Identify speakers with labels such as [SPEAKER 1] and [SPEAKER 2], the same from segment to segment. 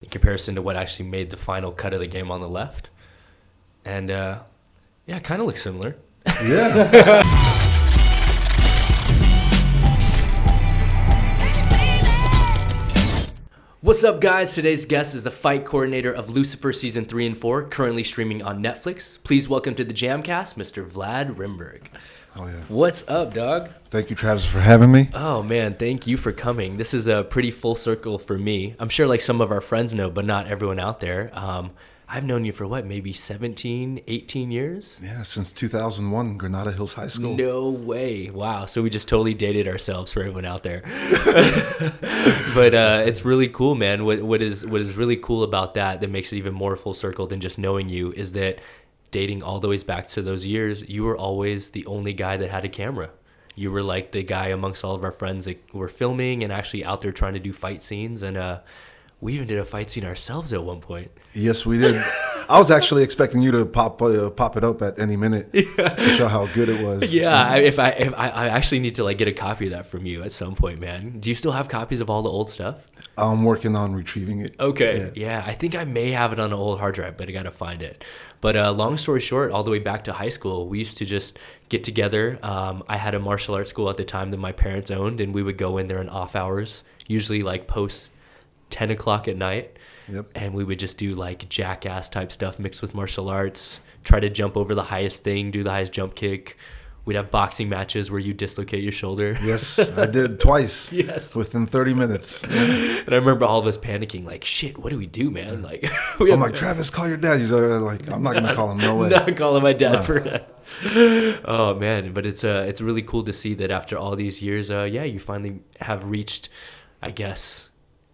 [SPEAKER 1] in comparison to what actually made the final cut of the game on the left. And yeah, it kind of looks similar.
[SPEAKER 2] Yeah.
[SPEAKER 1] What's up, guys? Today's guest is the fight coordinator of Lucifer Season 3 and 4, currently streaming on Netflix. Please welcome to the JAMCast, Mr. Vlad Rimburg.
[SPEAKER 2] Oh, yeah.
[SPEAKER 1] What's up, dog?
[SPEAKER 2] Thank you, Travis, for having me.
[SPEAKER 1] Oh, man, thank you for coming. This is a pretty full circle for me. I'm sure like some of our friends know, but not everyone out there. I've known you for what, maybe 17, 18 years?
[SPEAKER 2] Yeah, since 2001, Granada Hills High School.
[SPEAKER 1] No way. Wow. So we just totally dated ourselves for everyone out there. But it's really cool, man. What is really cool about that makes it even more full circle than just knowing you is that dating all the ways back to those years, you were always the only guy that had a camera. You were like the guy amongst all of our friends that were filming and actually out there trying to do fight scenes. And we even did a fight scene ourselves at one point.
[SPEAKER 2] Yes, we did. I was actually expecting you to pop it up at any minute to show how good it was.
[SPEAKER 1] Yeah, I actually need to like get a copy of that from you at some point, man. Do you still have copies of all the old stuff?
[SPEAKER 2] I'm working on retrieving it.
[SPEAKER 1] Okay, yeah. I think I may have it on an old hard drive, but I gotta find it. But long story short, all the way back to high school, we used to just get together. I had a martial arts school at the time that my parents owned, and we would go in there in off hours, usually like post 10 o'clock at night.
[SPEAKER 2] Yep.
[SPEAKER 1] And we would just do like jackass type stuff mixed with martial arts, try to jump over the highest thing, do the highest jump kick. We'd have boxing matches where you dislocate your shoulder.
[SPEAKER 2] Yes, I did twice.
[SPEAKER 1] Yes.
[SPEAKER 2] Within 30 minutes. Yeah.
[SPEAKER 1] And I remember all of us panicking, like, shit, what do we do, man? Like,
[SPEAKER 2] I'm like, Travis, call your dad. He's like, I'm not going to call him. No way.
[SPEAKER 1] Not calling my dad for that. Oh, man. But it's really cool to see that after all these years, yeah, you finally have reached, I guess,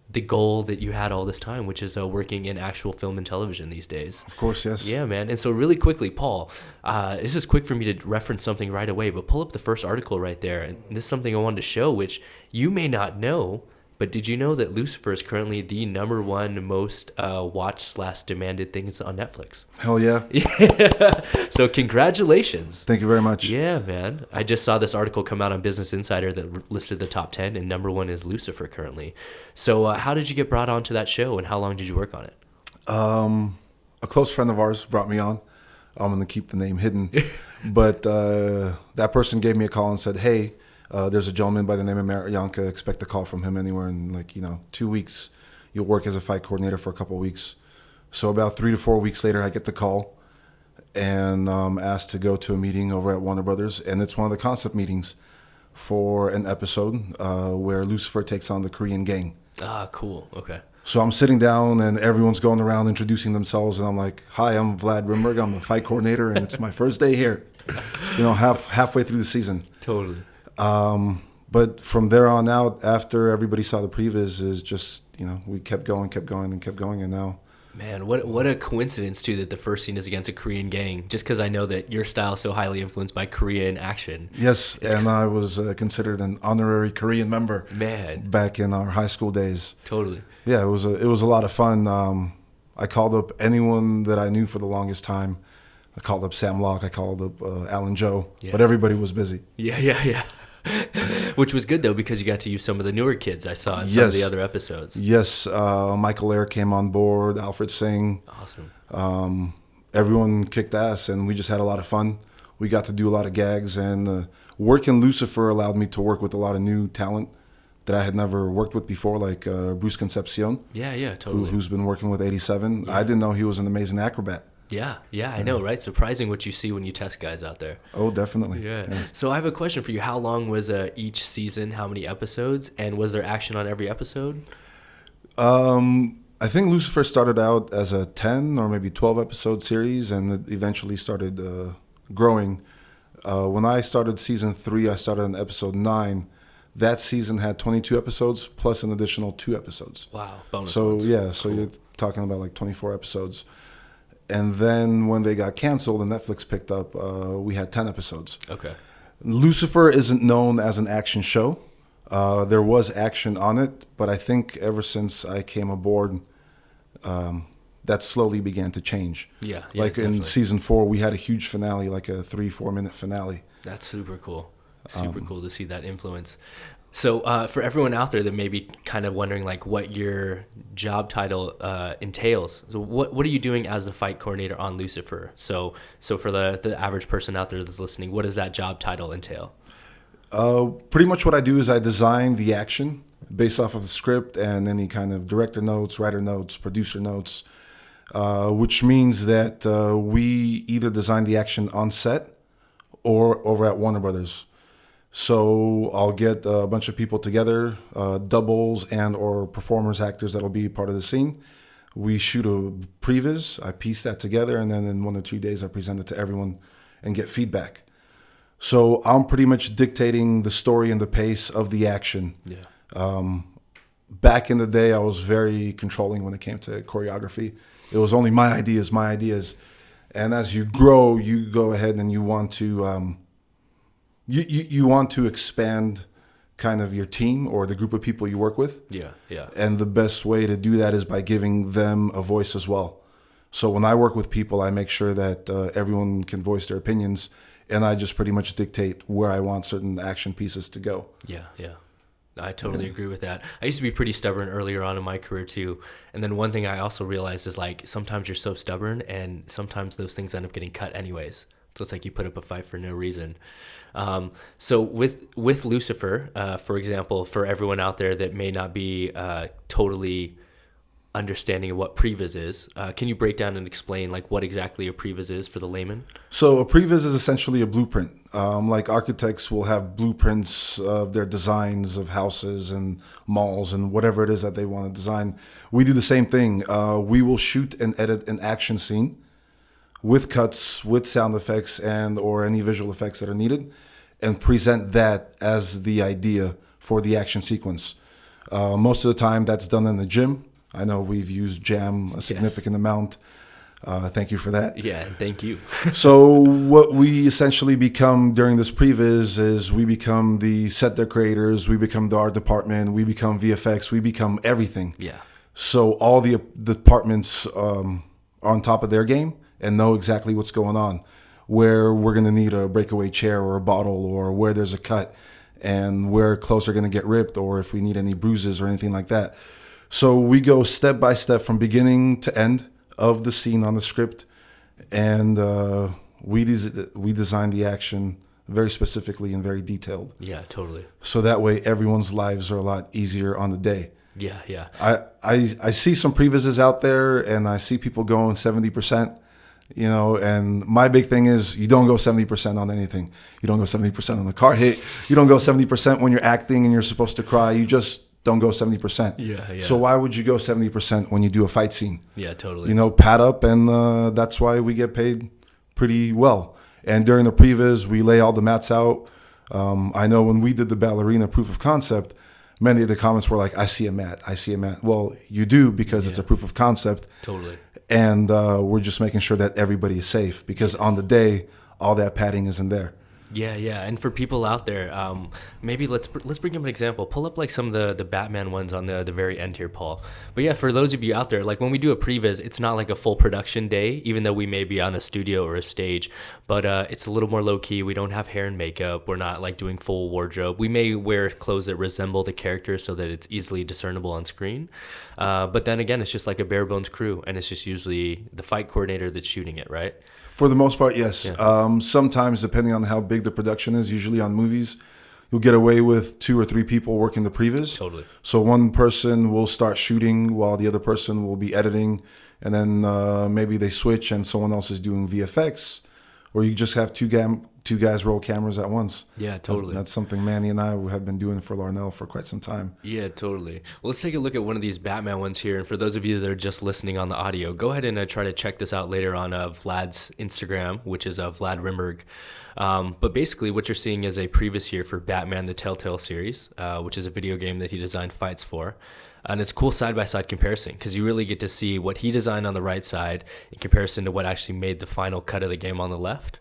[SPEAKER 1] the goal that you had all this time, which is working in actual film and television these days.
[SPEAKER 2] Of course, yes.
[SPEAKER 1] Yeah, man. And so really quickly, Paul, this is quick for me to reference something right away, but pull up the first article right there. And this is something I wanted to show, which you may not know, but did you know that Lucifer is currently the #1 most watched/demanded things on Netflix?
[SPEAKER 2] Hell yeah.
[SPEAKER 1] Yeah. So congratulations.
[SPEAKER 2] Thank you very much.
[SPEAKER 1] Yeah, man. I just saw this article come out on Business Insider that listed the top 10, and #1 is Lucifer currently. So how did you get brought on to that show, and how long did you work on it?
[SPEAKER 2] A close friend of ours brought me on. I'm going to keep the name hidden. But that person gave me a call and said, hey, there's a gentleman by the name of Marianka. Expect a call from him anywhere in 2 weeks. You'll work as a fight coordinator for a couple of weeks. So about 3 to 4 weeks later, I get the call and asked to go to a meeting over at Warner Brothers. And it's one of the concept meetings for an episode where Lucifer takes on the Korean gang. Ah,
[SPEAKER 1] cool. Okay.
[SPEAKER 2] So I'm sitting down and everyone's going around introducing themselves. And I'm like, hi, I'm Vlad Rimburg. I'm the fight coordinator and it's my first day here, halfway through the season.
[SPEAKER 1] Totally.
[SPEAKER 2] But from there on out, after everybody saw the previz, is just, we kept going, and now.
[SPEAKER 1] Man, what a coincidence, too, that the first scene is against a Korean gang, just because I know that your style is so highly influenced by Korean action.
[SPEAKER 2] Yes, and I was considered an honorary Korean member.
[SPEAKER 1] Man.
[SPEAKER 2] Back in our high school days.
[SPEAKER 1] Totally.
[SPEAKER 2] Yeah, it was a lot of fun. I called up anyone that I knew for the longest time. I called up Sam Locke, I called up Alan Joe, but everybody was busy.
[SPEAKER 1] Yeah. Which was good, though, because you got to use some of the newer kids I saw in some of the other episodes. Yes,
[SPEAKER 2] Michael Ayer came on board, Alfred Singh.
[SPEAKER 1] Awesome.
[SPEAKER 2] Everyone kicked ass, and we just had a lot of fun. We got to do a lot of gags, and working Lucifer allowed me to work with a lot of new talent that I had never worked with before, like Bruce Concepcion.
[SPEAKER 1] Yeah, totally.
[SPEAKER 2] Who's been working with 87. Yeah. I didn't know he was an amazing acrobat.
[SPEAKER 1] Yeah, I know, right? Surprising what you see when you test guys out there.
[SPEAKER 2] Oh, definitely.
[SPEAKER 1] Yeah. So I have a question for you. How long was each season? How many episodes? And was there action on every episode?
[SPEAKER 2] I think Lucifer started out as a 10 or maybe 12 episode series, and it eventually started growing. When I started season 3, I started on episode 9. That season had 22 episodes plus an additional 2 episodes.
[SPEAKER 1] Wow, bonus
[SPEAKER 2] So
[SPEAKER 1] ones.
[SPEAKER 2] yeah, so
[SPEAKER 1] Cool.
[SPEAKER 2] You're talking about like 24 episodes. And then when they got canceled and Netflix picked up, we had 10 episodes.
[SPEAKER 1] Okay.
[SPEAKER 2] Lucifer isn't known as an action show. There was action on it, but I think ever since I came aboard, that slowly began to change.
[SPEAKER 1] Yeah,
[SPEAKER 2] like
[SPEAKER 1] definitely.
[SPEAKER 2] in season 4, we had a huge finale, like a 3-4 minute finale.
[SPEAKER 1] That's super cool. Super cool to see that influence. So for everyone out there that may be kind of wondering like what your job title entails, so what are you doing as the fight coordinator on Lucifer? So for the average person out there that's listening, what does that job title entail?
[SPEAKER 2] Pretty much what I do is I design the action based off of the script and any kind of director notes, writer notes, producer notes, which means that we either design the action on set or over at Warner Brothers. So I'll get a bunch of people together, doubles and or performers, actors that'll be part of the scene. We shoot a previs, I piece that together, and then in 1 or 2 days I present it to everyone and get feedback. So I'm pretty much dictating the story and the pace of the action.
[SPEAKER 1] Yeah.
[SPEAKER 2] Back in the day, I was very controlling when it came to choreography. It was only my ideas. And as you grow, you go ahead and you want to you want to expand kind of your team or the group of people you work with.
[SPEAKER 1] Yeah.
[SPEAKER 2] And the best way to do that is by giving them a voice as well. So when I work with people, I make sure that everyone can voice their opinions, and I just pretty much dictate where I want certain action pieces to go.
[SPEAKER 1] Yeah. I totally agree with that. I used to be pretty stubborn earlier on in my career too. And then one thing I also realized is like sometimes you're so stubborn and sometimes those things end up getting cut anyways. So it's like you put up a fight for no reason. So with Lucifer, for example, for everyone out there that may not be totally understanding of what previs is, can you break down and explain like what exactly a previs is for the layman?
[SPEAKER 2] So a previs is essentially a blueprint. Like architects will have blueprints of their designs of houses and malls and whatever it is that they want to design. We do the same thing. We will shoot and edit an action scene with cuts, with sound effects and or any visual effects that are needed, and present that as the idea for the action sequence. Most of the time that's done in the gym. I know we've used Jam a significant amount. Thank you for that.
[SPEAKER 1] Yeah, thank you.
[SPEAKER 2] So what we essentially become during this previs is we become the set decorators, we become the art department, we become VFX, we become everything.
[SPEAKER 1] Yeah.
[SPEAKER 2] So all the departments are on top of their game and know exactly what's going on, where we're going to need a breakaway chair or a bottle, or where there's a cut and where clothes are going to get ripped, or if we need any bruises or anything like that. So we go step by step from beginning to end of the scene on the script, and we design the action very specifically and very detailed.
[SPEAKER 1] Yeah, totally.
[SPEAKER 2] So that way everyone's lives are a lot easier on the day.
[SPEAKER 1] Yeah.
[SPEAKER 2] I see some previses out there, and I see people going 70%. You know, and my big thing is you don't go 70% on anything. You don't go 70% on the car hit. You don't go 70% when you're acting and you're supposed to cry. You just don't go 70%.
[SPEAKER 1] Yeah.
[SPEAKER 2] So why would you go 70% when you do a fight scene?
[SPEAKER 1] Yeah, totally.
[SPEAKER 2] You know, pad up, and that's why we get paid pretty well. And during the previs, we lay all the mats out. I know when we did the ballerina proof of concept, many of the comments were like, I see a mat. Well, you do, because it's a proof of concept.
[SPEAKER 1] Totally.
[SPEAKER 2] And we're just making sure that everybody is safe, because on the day, all that padding isn't there.
[SPEAKER 1] Yeah. And for people out there, maybe let's bring up an example. Pull up like some of the Batman ones on the very end here, Paul. But yeah, for those of you out there, like when we do a previs, it's not like a full production day, even though we may be on a studio or a stage, but it's a little more low key. We don't have hair and makeup. We're not like doing full wardrobe. We may wear clothes that resemble the character so that it's easily discernible on screen. But then again, it's just like a bare bones crew, and it's just usually the fight coordinator that's shooting it, right?
[SPEAKER 2] For the most part, yes.
[SPEAKER 1] Yeah.
[SPEAKER 2] Sometimes, depending on how big the production is, usually on movies, you'll get away with 2 or 3 people working the previs.
[SPEAKER 1] Totally.
[SPEAKER 2] So one person will start shooting while the other person will be editing, and then maybe they switch and someone else is doing VFX, or you just have two guys roll cameras at once.
[SPEAKER 1] Yeah, totally.
[SPEAKER 2] That's something Manny and I have been doing for Larnell for quite some time.
[SPEAKER 1] Yeah, totally. Well, let's take a look at one of these Batman ones here. And for those of you that are just listening on the audio, go ahead and try to check this out later on Vlad's Instagram, which is Vlad Rimburg. But basically what you're seeing is a previs here for Batman, the Telltale series, which is a video game that he designed fights for. And it's a cool side-by-side comparison, because you really get to see what he designed on the right side in comparison to what actually made the final cut of the game on the left.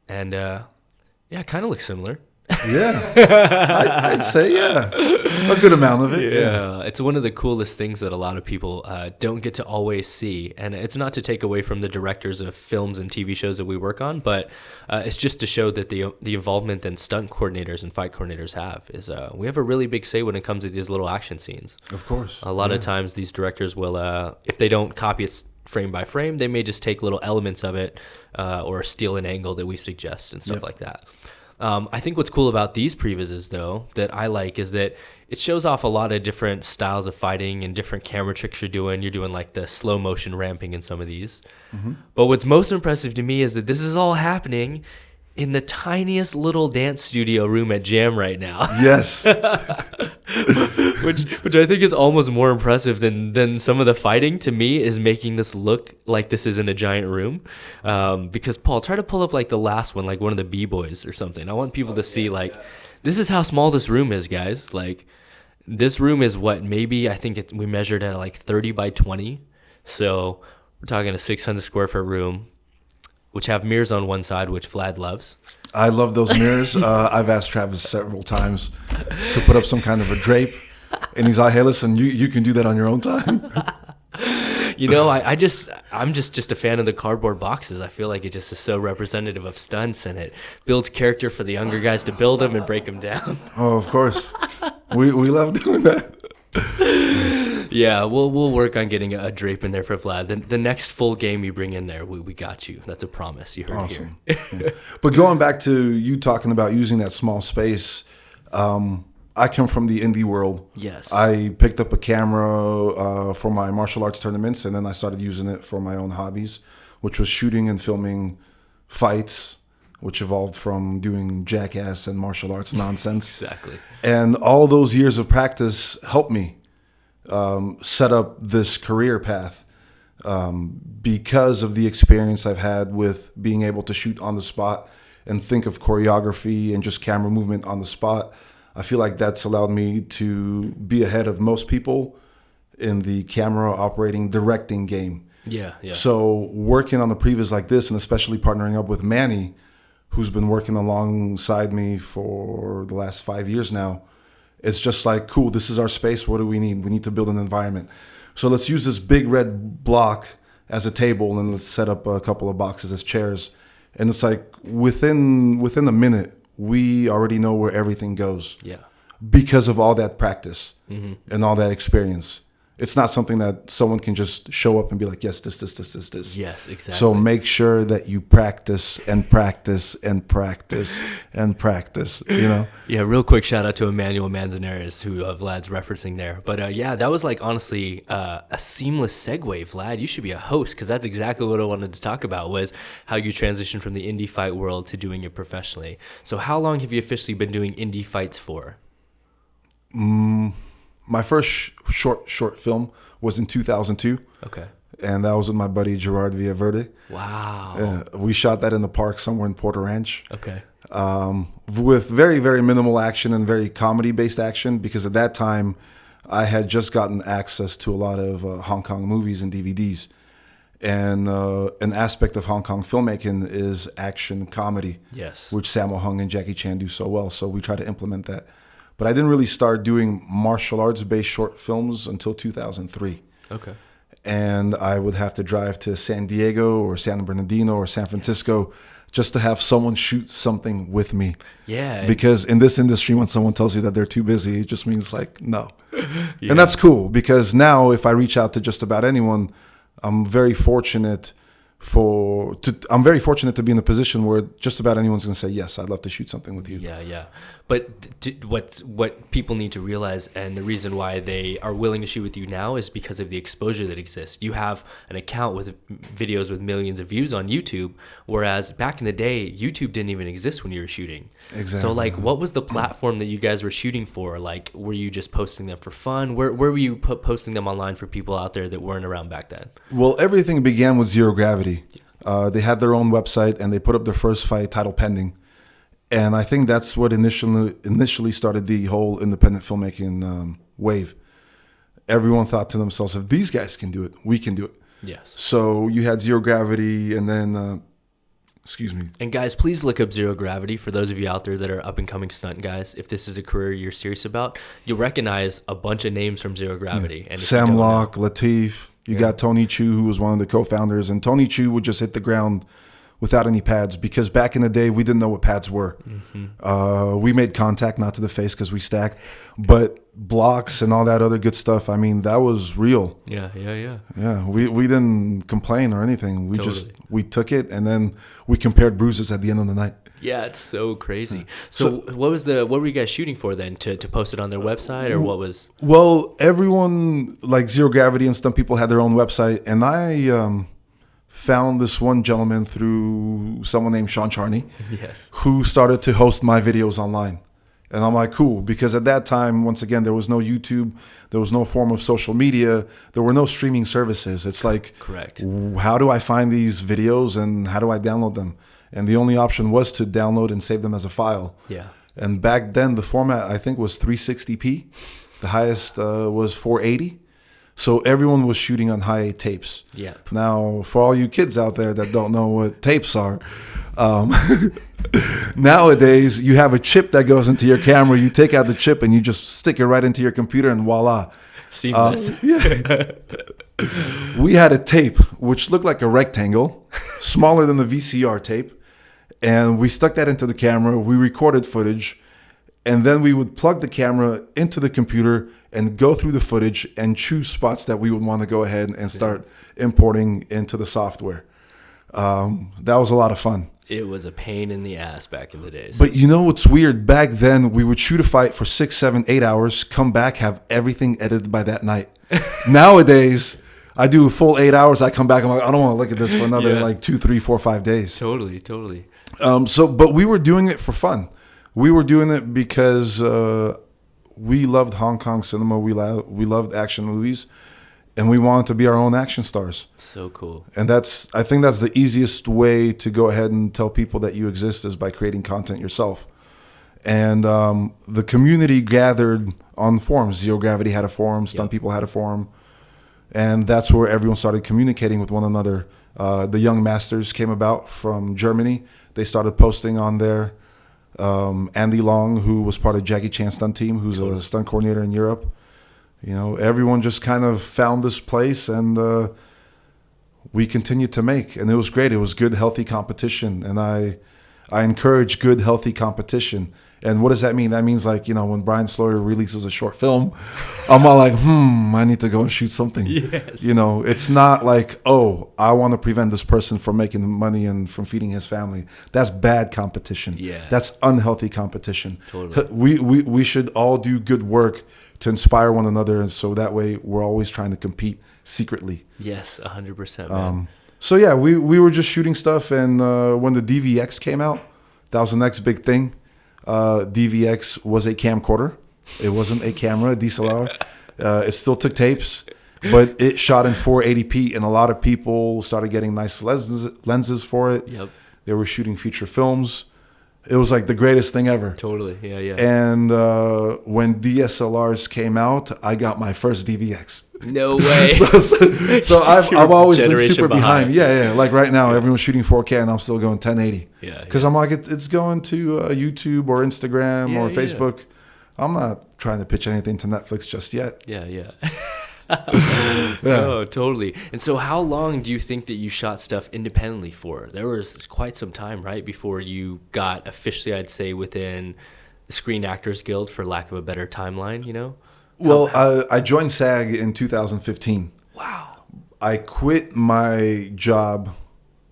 [SPEAKER 1] And it kind of looks similar.
[SPEAKER 2] Yeah, I'd say a good amount of it.
[SPEAKER 1] Yeah, it's one of the coolest things that a lot of people don't get to always see, and it's not to take away from the directors of films and TV shows that we work on, but it's just to show that the involvement that stunt coordinators and fight coordinators have is we have a really big say when it comes to these little action scenes.
[SPEAKER 2] Of course,
[SPEAKER 1] a lot of times these directors will, if they don't copy it frame by frame, they may just take little elements of it or steal an angle that we suggest and stuff like that. I think what's cool about these previses, though, that I like is that it shows off a lot of different styles of fighting and different camera tricks you're doing. You're doing like the slow motion ramping in some of these. Mm-hmm. But what's most impressive to me is that this is all happening in the tiniest little dance studio room at Jam right now.
[SPEAKER 2] Yes.
[SPEAKER 1] which I think is almost more impressive than some of the fighting, to me, is making this look like this is in a giant room. Because Paul, try to pull up like the last one, like one of the B-boys or something. I want people to see like, this is how small this room is, guys. Like this room is what, maybe I think we measured at like 30 by 20. So we're talking a 600 square foot room, which have mirrors on one side, which Vlad loves.
[SPEAKER 2] I love those mirrors. I've asked Travis several times to put up some kind of a drape, and he's like, "Hey, listen, you can do that on your own time."
[SPEAKER 1] You know, I'm just a fan of the cardboard boxes. I feel like it just is so representative of stunts, and it builds character for the younger guys to build them and break them down.
[SPEAKER 2] Oh, of course, we love doing that.
[SPEAKER 1] Yeah, we'll work on getting a drape in there for Vlad. The next full game you bring in there, we got you. That's a promise. You heard
[SPEAKER 2] awesome.
[SPEAKER 1] It here.
[SPEAKER 2] Yeah. But going back to you talking about using that small space, I come from the indie world.
[SPEAKER 1] Yes.
[SPEAKER 2] I picked up a camera for my martial arts tournaments, and then I started using it for my own hobbies, which was shooting and filming fights, which evolved from doing jackass and martial arts nonsense.
[SPEAKER 1] Exactly.
[SPEAKER 2] And all those years of practice helped me set up this career path because of the experience I've had with being able to shoot on the spot and think of choreography and just camera movement on the spot. I feel like that's allowed me to be ahead of most people in the camera operating, directing game.
[SPEAKER 1] Yeah.
[SPEAKER 2] So working on the previs like this, and especially partnering up with Manny, who's been working alongside me for the last 5 years now, it's just like, cool, this is our space. What do we need? We need to build an environment. So let's use this big red block as a table, and let's set up a couple of boxes as chairs. And it's like within a minute, we already know where everything goes.
[SPEAKER 1] Yeah.
[SPEAKER 2] Because of all that practice and all that experience. It's not something that someone can just show up and be like, yes, this.
[SPEAKER 1] Yes, exactly.
[SPEAKER 2] So make sure that you practice and practice and practice and practice, you know?
[SPEAKER 1] Yeah, real quick shout out to Emmanuel Manzanares, who Vlad's referencing there. But yeah, that was like honestly a seamless segue. Vlad, you should be a host, because that's exactly what I wanted to talk about, was how you transitioned from the indie fight world to doing it professionally. So how long have you officially been doing indie fights for?
[SPEAKER 2] My first short film was in 2002.
[SPEAKER 1] Okay.
[SPEAKER 2] And that was with my buddy Gerard Villaverde.
[SPEAKER 1] Wow.
[SPEAKER 2] We shot that in the park somewhere in Porter Ranch.
[SPEAKER 1] Okay.
[SPEAKER 2] With very, very minimal action and very comedy-based action, because at that time I had just gotten access to a lot of Hong Kong movies and DVDs. And an aspect of Hong Kong filmmaking is action comedy,
[SPEAKER 1] yes,
[SPEAKER 2] which Sammo Hung and Jackie Chan do so well. So we try to implement that. But I didn't really start doing martial arts-based short films until 2003.
[SPEAKER 1] Okay.
[SPEAKER 2] And I would have to drive to San Diego or San Bernardino or San Francisco just to have someone shoot something with me.
[SPEAKER 1] Yeah.
[SPEAKER 2] Because in this industry, when someone tells you that they're too busy, it just means like, no.
[SPEAKER 1] Yeah.
[SPEAKER 2] And that's cool, because now if I reach out to just about anyone, I'm very fortunate to be in a position where just about anyone's going to say, yes, I'd love to shoot something with you.
[SPEAKER 1] Yeah. But what people need to realize, and the reason why they are willing to shoot with you now, is because of the exposure that exists. You have an account with videos with millions of views on YouTube, whereas back in the day, YouTube didn't even exist when you were shooting.
[SPEAKER 2] Exactly.
[SPEAKER 1] So like, what was the platform that you guys were shooting for? Like, were you just posting them for fun? Where were you posting them online for people out there that weren't around back then?
[SPEAKER 2] Well, everything began with Zero Gravity. They had their own website, and they put up their first fight, title pending. And I think that's what initially started the whole independent filmmaking wave. Everyone thought to themselves, if these guys can do it, we can do it.
[SPEAKER 1] Yes.
[SPEAKER 2] So you had Zero Gravity, and then Excuse me.
[SPEAKER 1] And guys, please look up Zero Gravity for those of you out there that are up and coming stunt guys. If this is a career you're serious about, you'll recognize a bunch of names from Zero Gravity. And
[SPEAKER 2] Sam Locke, Latif. You got Tony Chu, who was one of the co-founders, and Tony Chu would just hit the ground without any pads, because back in the day we didn't know what pads were. We made contact, not to the face because we stacked, but blocks and all that other good stuff. I mean, that was real.
[SPEAKER 1] Yeah.
[SPEAKER 2] We didn't complain or anything. We took it, and then we compared bruises at the end of the night.
[SPEAKER 1] Yeah, it's so crazy. So what were you guys shooting for then? To post it on their website, or what was?
[SPEAKER 2] Well, everyone, like Zero Gravity and Stunt people, had their own website, and I found this one gentleman through someone named Sean Charney, who started to host my videos online. And I'm like, cool, because at that time, once again, there was no YouTube, there was no form of social media, there were no streaming services. It's like,
[SPEAKER 1] correct.
[SPEAKER 2] How do I find these videos and how do I download them? And the only option was to download and save them as a file.
[SPEAKER 1] Yeah.
[SPEAKER 2] And back then, the format, I think, was 360p. The highest was 480. So everyone was shooting on high tapes.
[SPEAKER 1] Yeah.
[SPEAKER 2] Now, for all you kids out there that don't know what tapes are, nowadays you have a chip that goes into your camera. You take out the chip and you just stick it right into your computer, and voila.
[SPEAKER 1] Seamless.
[SPEAKER 2] We had a tape which looked like a rectangle, smaller than the VCR tape, and we stuck that into the camera. We recorded footage, and then we would plug the camera into the computer and go through the footage and choose spots that we would want to go ahead and start importing into the software. That was a lot of fun.
[SPEAKER 1] It was a pain in the ass back in the days.
[SPEAKER 2] But you know what's weird? Back then, we would shoot a fight for 6, 7, 8 hours, come back, have everything edited by that night. Nowadays, I do a full 8 hours. I come back, I'm like, I don't want to look at this for another like 2, 3, 4, 5 days.
[SPEAKER 1] Totally.
[SPEAKER 2] But we were doing it for fun. We were doing it because we loved Hong Kong cinema. We loved action movies, and we wanted to be our own action stars.
[SPEAKER 1] So cool.
[SPEAKER 2] And I think that's the easiest way to go ahead and tell people that you exist, is by creating content yourself. And the community gathered on forums. Zero Gravity had a forum. Stunt people had a forum. And that's where everyone started communicating with one another. The Young Masters came about from Germany. They started posting on there. Andy Long, who was part of Jackie Chan's stunt team, who's a stunt coordinator in Europe. You know, everyone just kind of found this place, and we continued to make. And it was great. It was good, healthy competition. And I encourage good, healthy competition. And what does that mean? That means, like, you know, when Brian Sawyer releases a short film, I'm all like, I need to go and shoot something.
[SPEAKER 1] Yes.
[SPEAKER 2] You know, it's not like, oh, I want to prevent this person from making money and from feeding his family. That's bad competition.
[SPEAKER 1] Yeah.
[SPEAKER 2] That's unhealthy competition.
[SPEAKER 1] Totally.
[SPEAKER 2] We should all do good work to inspire one another, and so that way we're always trying to compete secretly.
[SPEAKER 1] Yes, 100%, man.
[SPEAKER 2] So yeah, we were just shooting stuff, and when the DVX came out, that was the next big thing. DVX was a camcorder. It wasn't a camera, a DSLR. It still took tapes, but it shot in 480p, and a lot of people started getting nice lenses for it.
[SPEAKER 1] Yep.
[SPEAKER 2] They were shooting feature films. It was like the greatest thing ever.
[SPEAKER 1] Totally. Yeah.
[SPEAKER 2] And when DSLRs came out, I got my first DVX.
[SPEAKER 1] No way.
[SPEAKER 2] so I've always been super behind.
[SPEAKER 1] behind.
[SPEAKER 2] Yeah. Like right now, everyone's shooting 4K, and I'm still going 1080.
[SPEAKER 1] Yeah.
[SPEAKER 2] Because I'm like, it's going to YouTube or Instagram or Facebook. I'm not trying to pitch anything to Netflix just yet.
[SPEAKER 1] Yeah. Oh, totally. And so how long do you think that you shot stuff independently for? There was quite some time, right, before you got officially, I'd say, within the Screen Actors Guild, for lack of a better timeline, you know?
[SPEAKER 2] Well, I joined SAG in 2015.
[SPEAKER 1] Wow.
[SPEAKER 2] I quit my job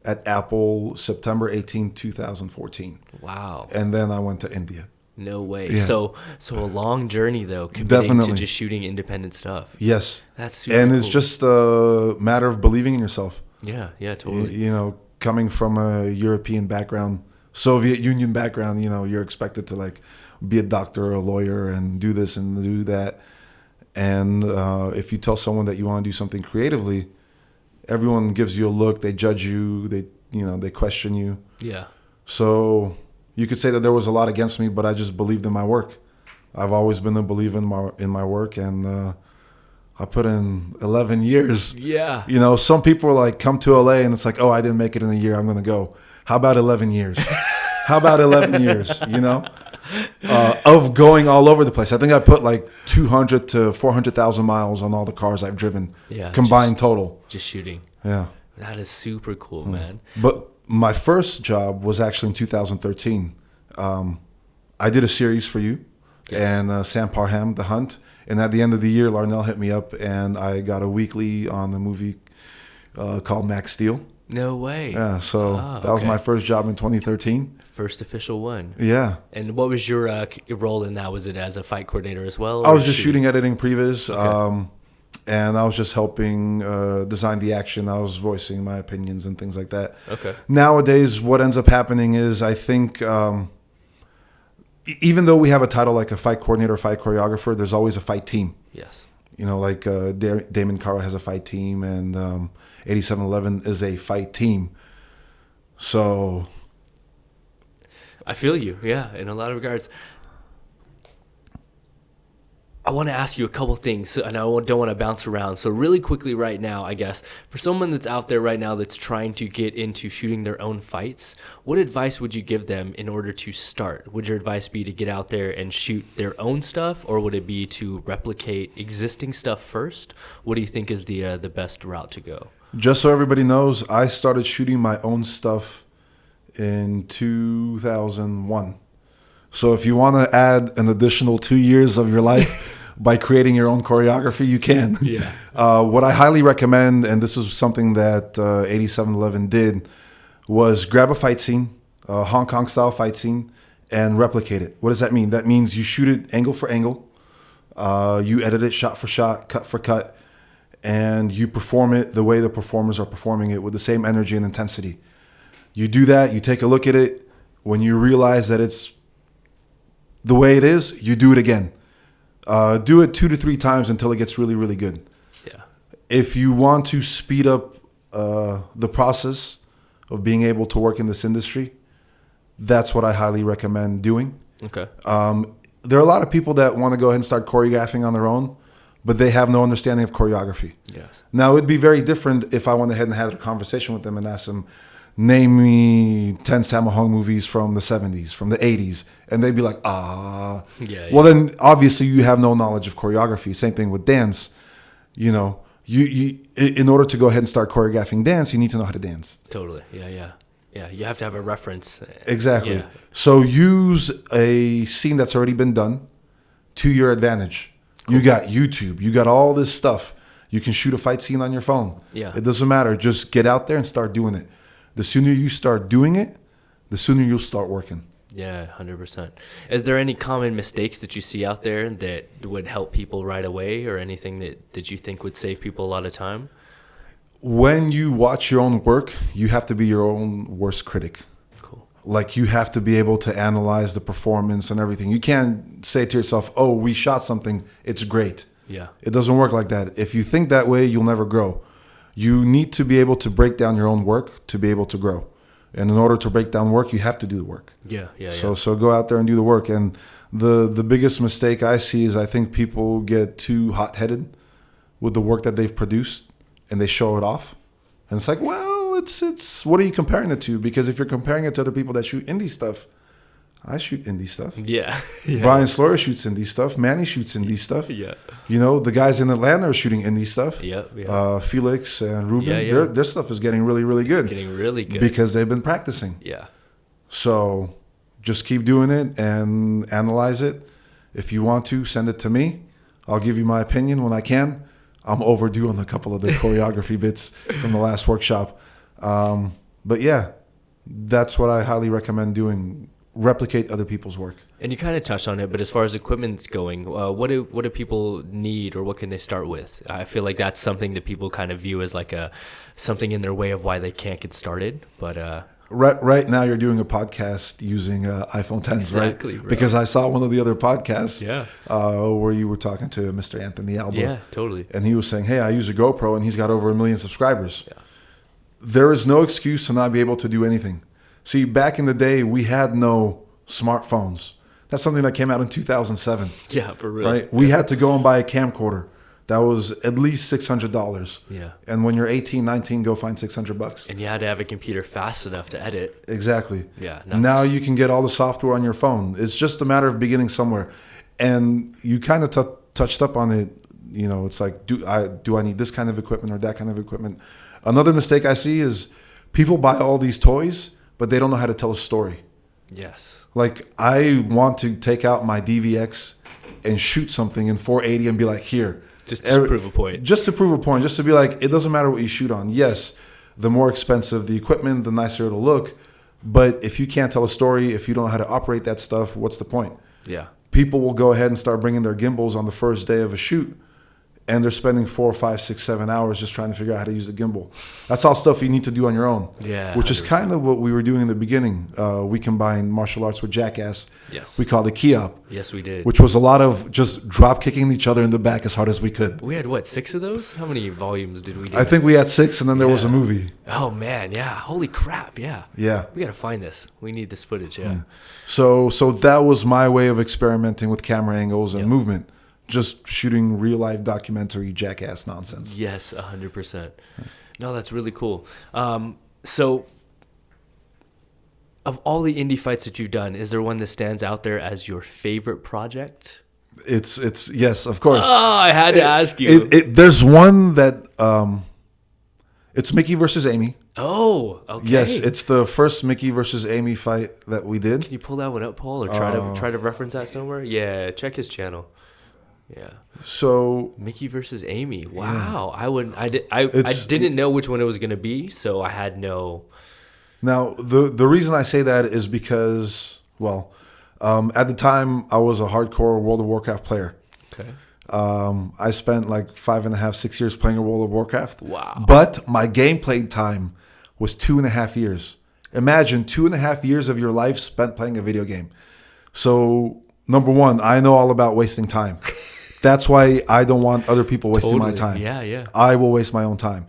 [SPEAKER 2] at Apple September 18, 2014.
[SPEAKER 1] Wow.
[SPEAKER 2] And then I went to India.
[SPEAKER 1] No way.
[SPEAKER 2] Yeah.
[SPEAKER 1] So a long journey, though, committing
[SPEAKER 2] Definitely.
[SPEAKER 1] to just shooting independent stuff.
[SPEAKER 2] Yes.
[SPEAKER 1] That's super
[SPEAKER 2] And
[SPEAKER 1] cool.
[SPEAKER 2] it's just a matter of believing in yourself.
[SPEAKER 1] Yeah, totally.
[SPEAKER 2] You know, coming from a European background, Soviet Union background, you know, you're expected to like be a doctor or a lawyer and do this and do that. And if you tell someone that you want to do something creatively, everyone gives you a look. They judge you. They question you.
[SPEAKER 1] Yeah.
[SPEAKER 2] So you could say that there was a lot against me, but I just believed in my work. I've always been a believer in my work, and I put in 11 years.
[SPEAKER 1] Yeah.
[SPEAKER 2] You know, some people are like, come to LA, and it's like, oh, I didn't make it in a year, I'm going to go. How about 11 years? How about 11 years, you know, of going all over the place. I think I put like 200 to 400,000 miles on all the cars I've driven, combined total.
[SPEAKER 1] Just shooting.
[SPEAKER 2] Yeah.
[SPEAKER 1] That is super cool, man.
[SPEAKER 2] But my first job was actually in 2013. I did a series for you and Sam Parham, The Hunt. And at the end of the year, Larnell hit me up and I got a weekly on the movie called Max Steel.
[SPEAKER 1] No way.
[SPEAKER 2] Yeah, so that was my first job in 2013.
[SPEAKER 1] First official one.
[SPEAKER 2] Yeah.
[SPEAKER 1] And what was your role in that? Was it as a fight coordinator as well?
[SPEAKER 2] I was just shooting, editing, previz. And I was just helping design the action. I was voicing my opinions and things like that.
[SPEAKER 1] Okay.
[SPEAKER 2] Nowadays, what ends up happening is I think even though we have a title like a fight coordinator, fight choreographer, there's always a fight team.
[SPEAKER 1] Yes.
[SPEAKER 2] You know, like Damon Caro has a fight team and 8711 is a fight team. So
[SPEAKER 1] I feel you. Yeah, in a lot of regards. I want to ask you a couple things, and I don't want to bounce around. So really quickly right now, I guess, for someone that's out there right now that's trying to get into shooting their own fights, what advice would you give them in order to start? Would your advice be to get out there and shoot their own stuff, or would it be to replicate existing stuff first? What do you think is the best route to go?
[SPEAKER 2] Just so everybody knows, I started shooting my own stuff in 2001. So if you want to add an additional 2 years of your life by creating your own choreography, you can.
[SPEAKER 1] Yeah.
[SPEAKER 2] What I highly recommend, and this is something that 8711 did, was grab a fight scene, a Hong Kong style fight scene, and replicate it. What does that mean? That means you shoot it angle for angle, you edit it shot for shot, cut for cut, and you perform it the way the performers are performing it with the same energy and intensity. You do that, you take a look at it. When you realize that it's the way it is, you do it again. Do it 2 to 3 times until it gets really, really good.
[SPEAKER 1] Yeah.
[SPEAKER 2] If you want to speed up the process of being able to work in this industry, that's what I highly recommend doing.
[SPEAKER 1] Okay.
[SPEAKER 2] There are a lot of people that want to go ahead and start choreographing on their own, but they have no understanding of choreography.
[SPEAKER 1] Yes.
[SPEAKER 2] Now, it'd be very different if I went ahead and had a conversation with them and asked them, name me 10 Sammo Hung movies from the 70s, from the 80s. And they'd be like,
[SPEAKER 1] Yeah.
[SPEAKER 2] Well, then obviously you have no knowledge of choreography. Same thing with dance. You know, you in order to go ahead and start choreographing dance, you need to know how to dance.
[SPEAKER 1] Totally. Yeah. You have to have a reference.
[SPEAKER 2] Exactly.
[SPEAKER 1] Yeah.
[SPEAKER 2] So use a scene that's already been done to your advantage. Cool. You got YouTube. You got all this stuff. You can shoot a fight scene on your phone.
[SPEAKER 1] Yeah.
[SPEAKER 2] It doesn't matter. Just get out there and start doing it. The sooner you start doing it, the sooner you'll start working.
[SPEAKER 1] Yeah, 100%. Is there any common mistakes that you see out there that would help people right away, or anything that you think would save people a lot of time?
[SPEAKER 2] When you watch your own work, you have to be your own worst critic.
[SPEAKER 1] Cool.
[SPEAKER 2] Like, you have to be able to analyze the performance and everything. You can't say to yourself, oh, we shot something, it's great.
[SPEAKER 1] Yeah.
[SPEAKER 2] It doesn't work like that. If you think that way, you'll never grow. You need to be able to break down your own work to be able to grow. And in order to break down work, you have to do the work.
[SPEAKER 1] Yeah.
[SPEAKER 2] So go out there and do the work. And the biggest mistake I see is I think people get too hot-headed with the work that they've produced and they show it off. And it's like, well, it's what are you comparing it to? Because if you're comparing it to other people that shoot indie stuff, I shoot indie stuff.
[SPEAKER 1] Yeah.
[SPEAKER 2] Brian Sloyer shoots indie stuff. Manny shoots indie stuff.
[SPEAKER 1] Yeah.
[SPEAKER 2] You know, the guys in Atlanta are shooting indie stuff.
[SPEAKER 1] Yeah.
[SPEAKER 2] Felix and Ruben, their stuff is getting really, really good.
[SPEAKER 1] It's getting really good.
[SPEAKER 2] Because they've been practicing.
[SPEAKER 1] Yeah.
[SPEAKER 2] So just keep doing it and analyze it. If you want to, send it to me. I'll give you my opinion when I can. I'm overdue on a couple of the choreography bits from the last workshop. But yeah, that's what I highly recommend doing. Replicate other people's work.
[SPEAKER 1] And you kind of touched on it, but as far as equipment's going, what do people need, or what can they start with? I feel like that's something that people kind of view as like something in their way of why they can't get started. But
[SPEAKER 2] right now you're doing a podcast using iPhone 10s,
[SPEAKER 1] exactly,
[SPEAKER 2] right?
[SPEAKER 1] Bro.
[SPEAKER 2] Because I saw one of the other podcasts,
[SPEAKER 1] yeah,
[SPEAKER 2] where you were talking to Mr. Anthony Alba.
[SPEAKER 1] Yeah, totally.
[SPEAKER 2] And he was saying, hey, I use a GoPro, and he's got over 1 million subscribers.
[SPEAKER 1] Yeah.
[SPEAKER 2] There is no excuse to not be able to do anything. See, back in the day, we had no smartphones. That's something that came out in 2007.
[SPEAKER 1] Yeah, for real.
[SPEAKER 2] Right? We had to go and buy a camcorder. That was at least $600.
[SPEAKER 1] Yeah.
[SPEAKER 2] And when you're 18, 19, go find $600.
[SPEAKER 1] And you had to have a computer fast enough to edit.
[SPEAKER 2] Exactly.
[SPEAKER 1] Yeah.
[SPEAKER 2] Now you can get all the software on your phone. It's just a matter of beginning somewhere. And you kind of touched up on it. You know, it's like, do I need this kind of equipment or that kind of equipment? Another mistake I see is people buy all these toys, but they don't know how to tell a story.
[SPEAKER 1] Yes.
[SPEAKER 2] Like, I want to take out my DVX and shoot something in 480 and be like, here.
[SPEAKER 1] Just to prove a point.
[SPEAKER 2] Just to prove a point. Just to be like, it doesn't matter what you shoot on. Yes, the more expensive the equipment, the nicer it'll look. But if you can't tell a story, if you don't know how to operate that stuff, what's the point?
[SPEAKER 1] Yeah.
[SPEAKER 2] People will go ahead and start bringing their gimbals on the first day of a shoot. And they're spending 4, 5, 6, 7 hours just trying to figure out how to use the gimbal. That's all stuff you need to do on your own.
[SPEAKER 1] Yeah.
[SPEAKER 2] Which is
[SPEAKER 1] 100%.
[SPEAKER 2] kind of what we were doing in the beginning. We combined martial arts with Jackass.
[SPEAKER 1] Yes.
[SPEAKER 2] We called it Kiop.
[SPEAKER 1] Yes, we did.
[SPEAKER 2] Which was a lot of just drop kicking each other in the back as hard as we could.
[SPEAKER 1] We had, what, 6 of those? How many volumes did we do?
[SPEAKER 2] I think we had 6, and then there was a movie.
[SPEAKER 1] Oh, man. Yeah. Holy crap. Yeah.
[SPEAKER 2] Yeah.
[SPEAKER 1] We got to find this. We need this footage. Yeah.
[SPEAKER 2] So that was my way of experimenting with camera angles and movement. Just shooting real life documentary Jackass nonsense.
[SPEAKER 1] Yes, 100%. No, that's really cool. So, of all the indie fights that you've done, is there one that stands out there as your favorite project?
[SPEAKER 2] It's yes, of course.
[SPEAKER 1] Oh, I had to ask you.
[SPEAKER 2] There's one that it's Mickey versus Amy.
[SPEAKER 1] Oh, okay.
[SPEAKER 2] Yes, it's the first Mickey versus Amy fight that we did.
[SPEAKER 1] Can you pull that one up, Paul, or try to reference that somewhere? Yeah, check his channel. Yeah.
[SPEAKER 2] So
[SPEAKER 1] Mickey versus Amy. Wow. Yeah. I didn't know which one it was going to be, so I had no.
[SPEAKER 2] Now the reason I say that is because, well, at the time I was a hardcore World of Warcraft player.
[SPEAKER 1] Okay.
[SPEAKER 2] I spent like 5.5, 6 years playing World of Warcraft.
[SPEAKER 1] Wow.
[SPEAKER 2] But my gameplay time was 2.5 years. Imagine 2.5 years of your life spent playing a video game. So number one, I know all about wasting time. That's why I don't want other people wasting my time.
[SPEAKER 1] Yeah, yeah.
[SPEAKER 2] I will waste my own time.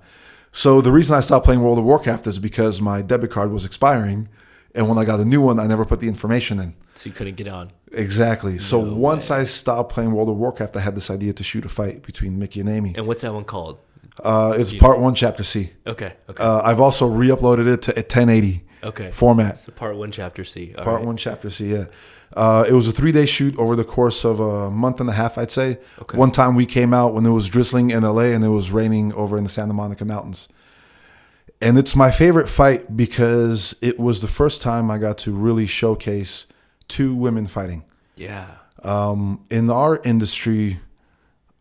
[SPEAKER 2] So the reason I stopped playing World of Warcraft is because my debit card was expiring. And when I got a new one, I never put the information in.
[SPEAKER 1] So you couldn't get on.
[SPEAKER 2] Exactly. So once I stopped playing World of Warcraft, I had this idea to shoot a fight between Mickey and Amy.
[SPEAKER 1] And what's that one called?
[SPEAKER 2] It's Part 1, Chapter C.
[SPEAKER 1] Okay.
[SPEAKER 2] I've also re-uploaded it to a 1080 format.
[SPEAKER 1] So Part 1, Chapter C. All
[SPEAKER 2] Part
[SPEAKER 1] right.
[SPEAKER 2] 1, Chapter C, yeah. It was a 3-day shoot over the course of a month and a half, I'd say.
[SPEAKER 1] Okay.
[SPEAKER 2] One time we came out when it was drizzling in LA and it was raining over in the Santa Monica Mountains. And it's my favorite fight because it was the first time I got to really showcase 2 women fighting.
[SPEAKER 1] Yeah.
[SPEAKER 2] In our industry,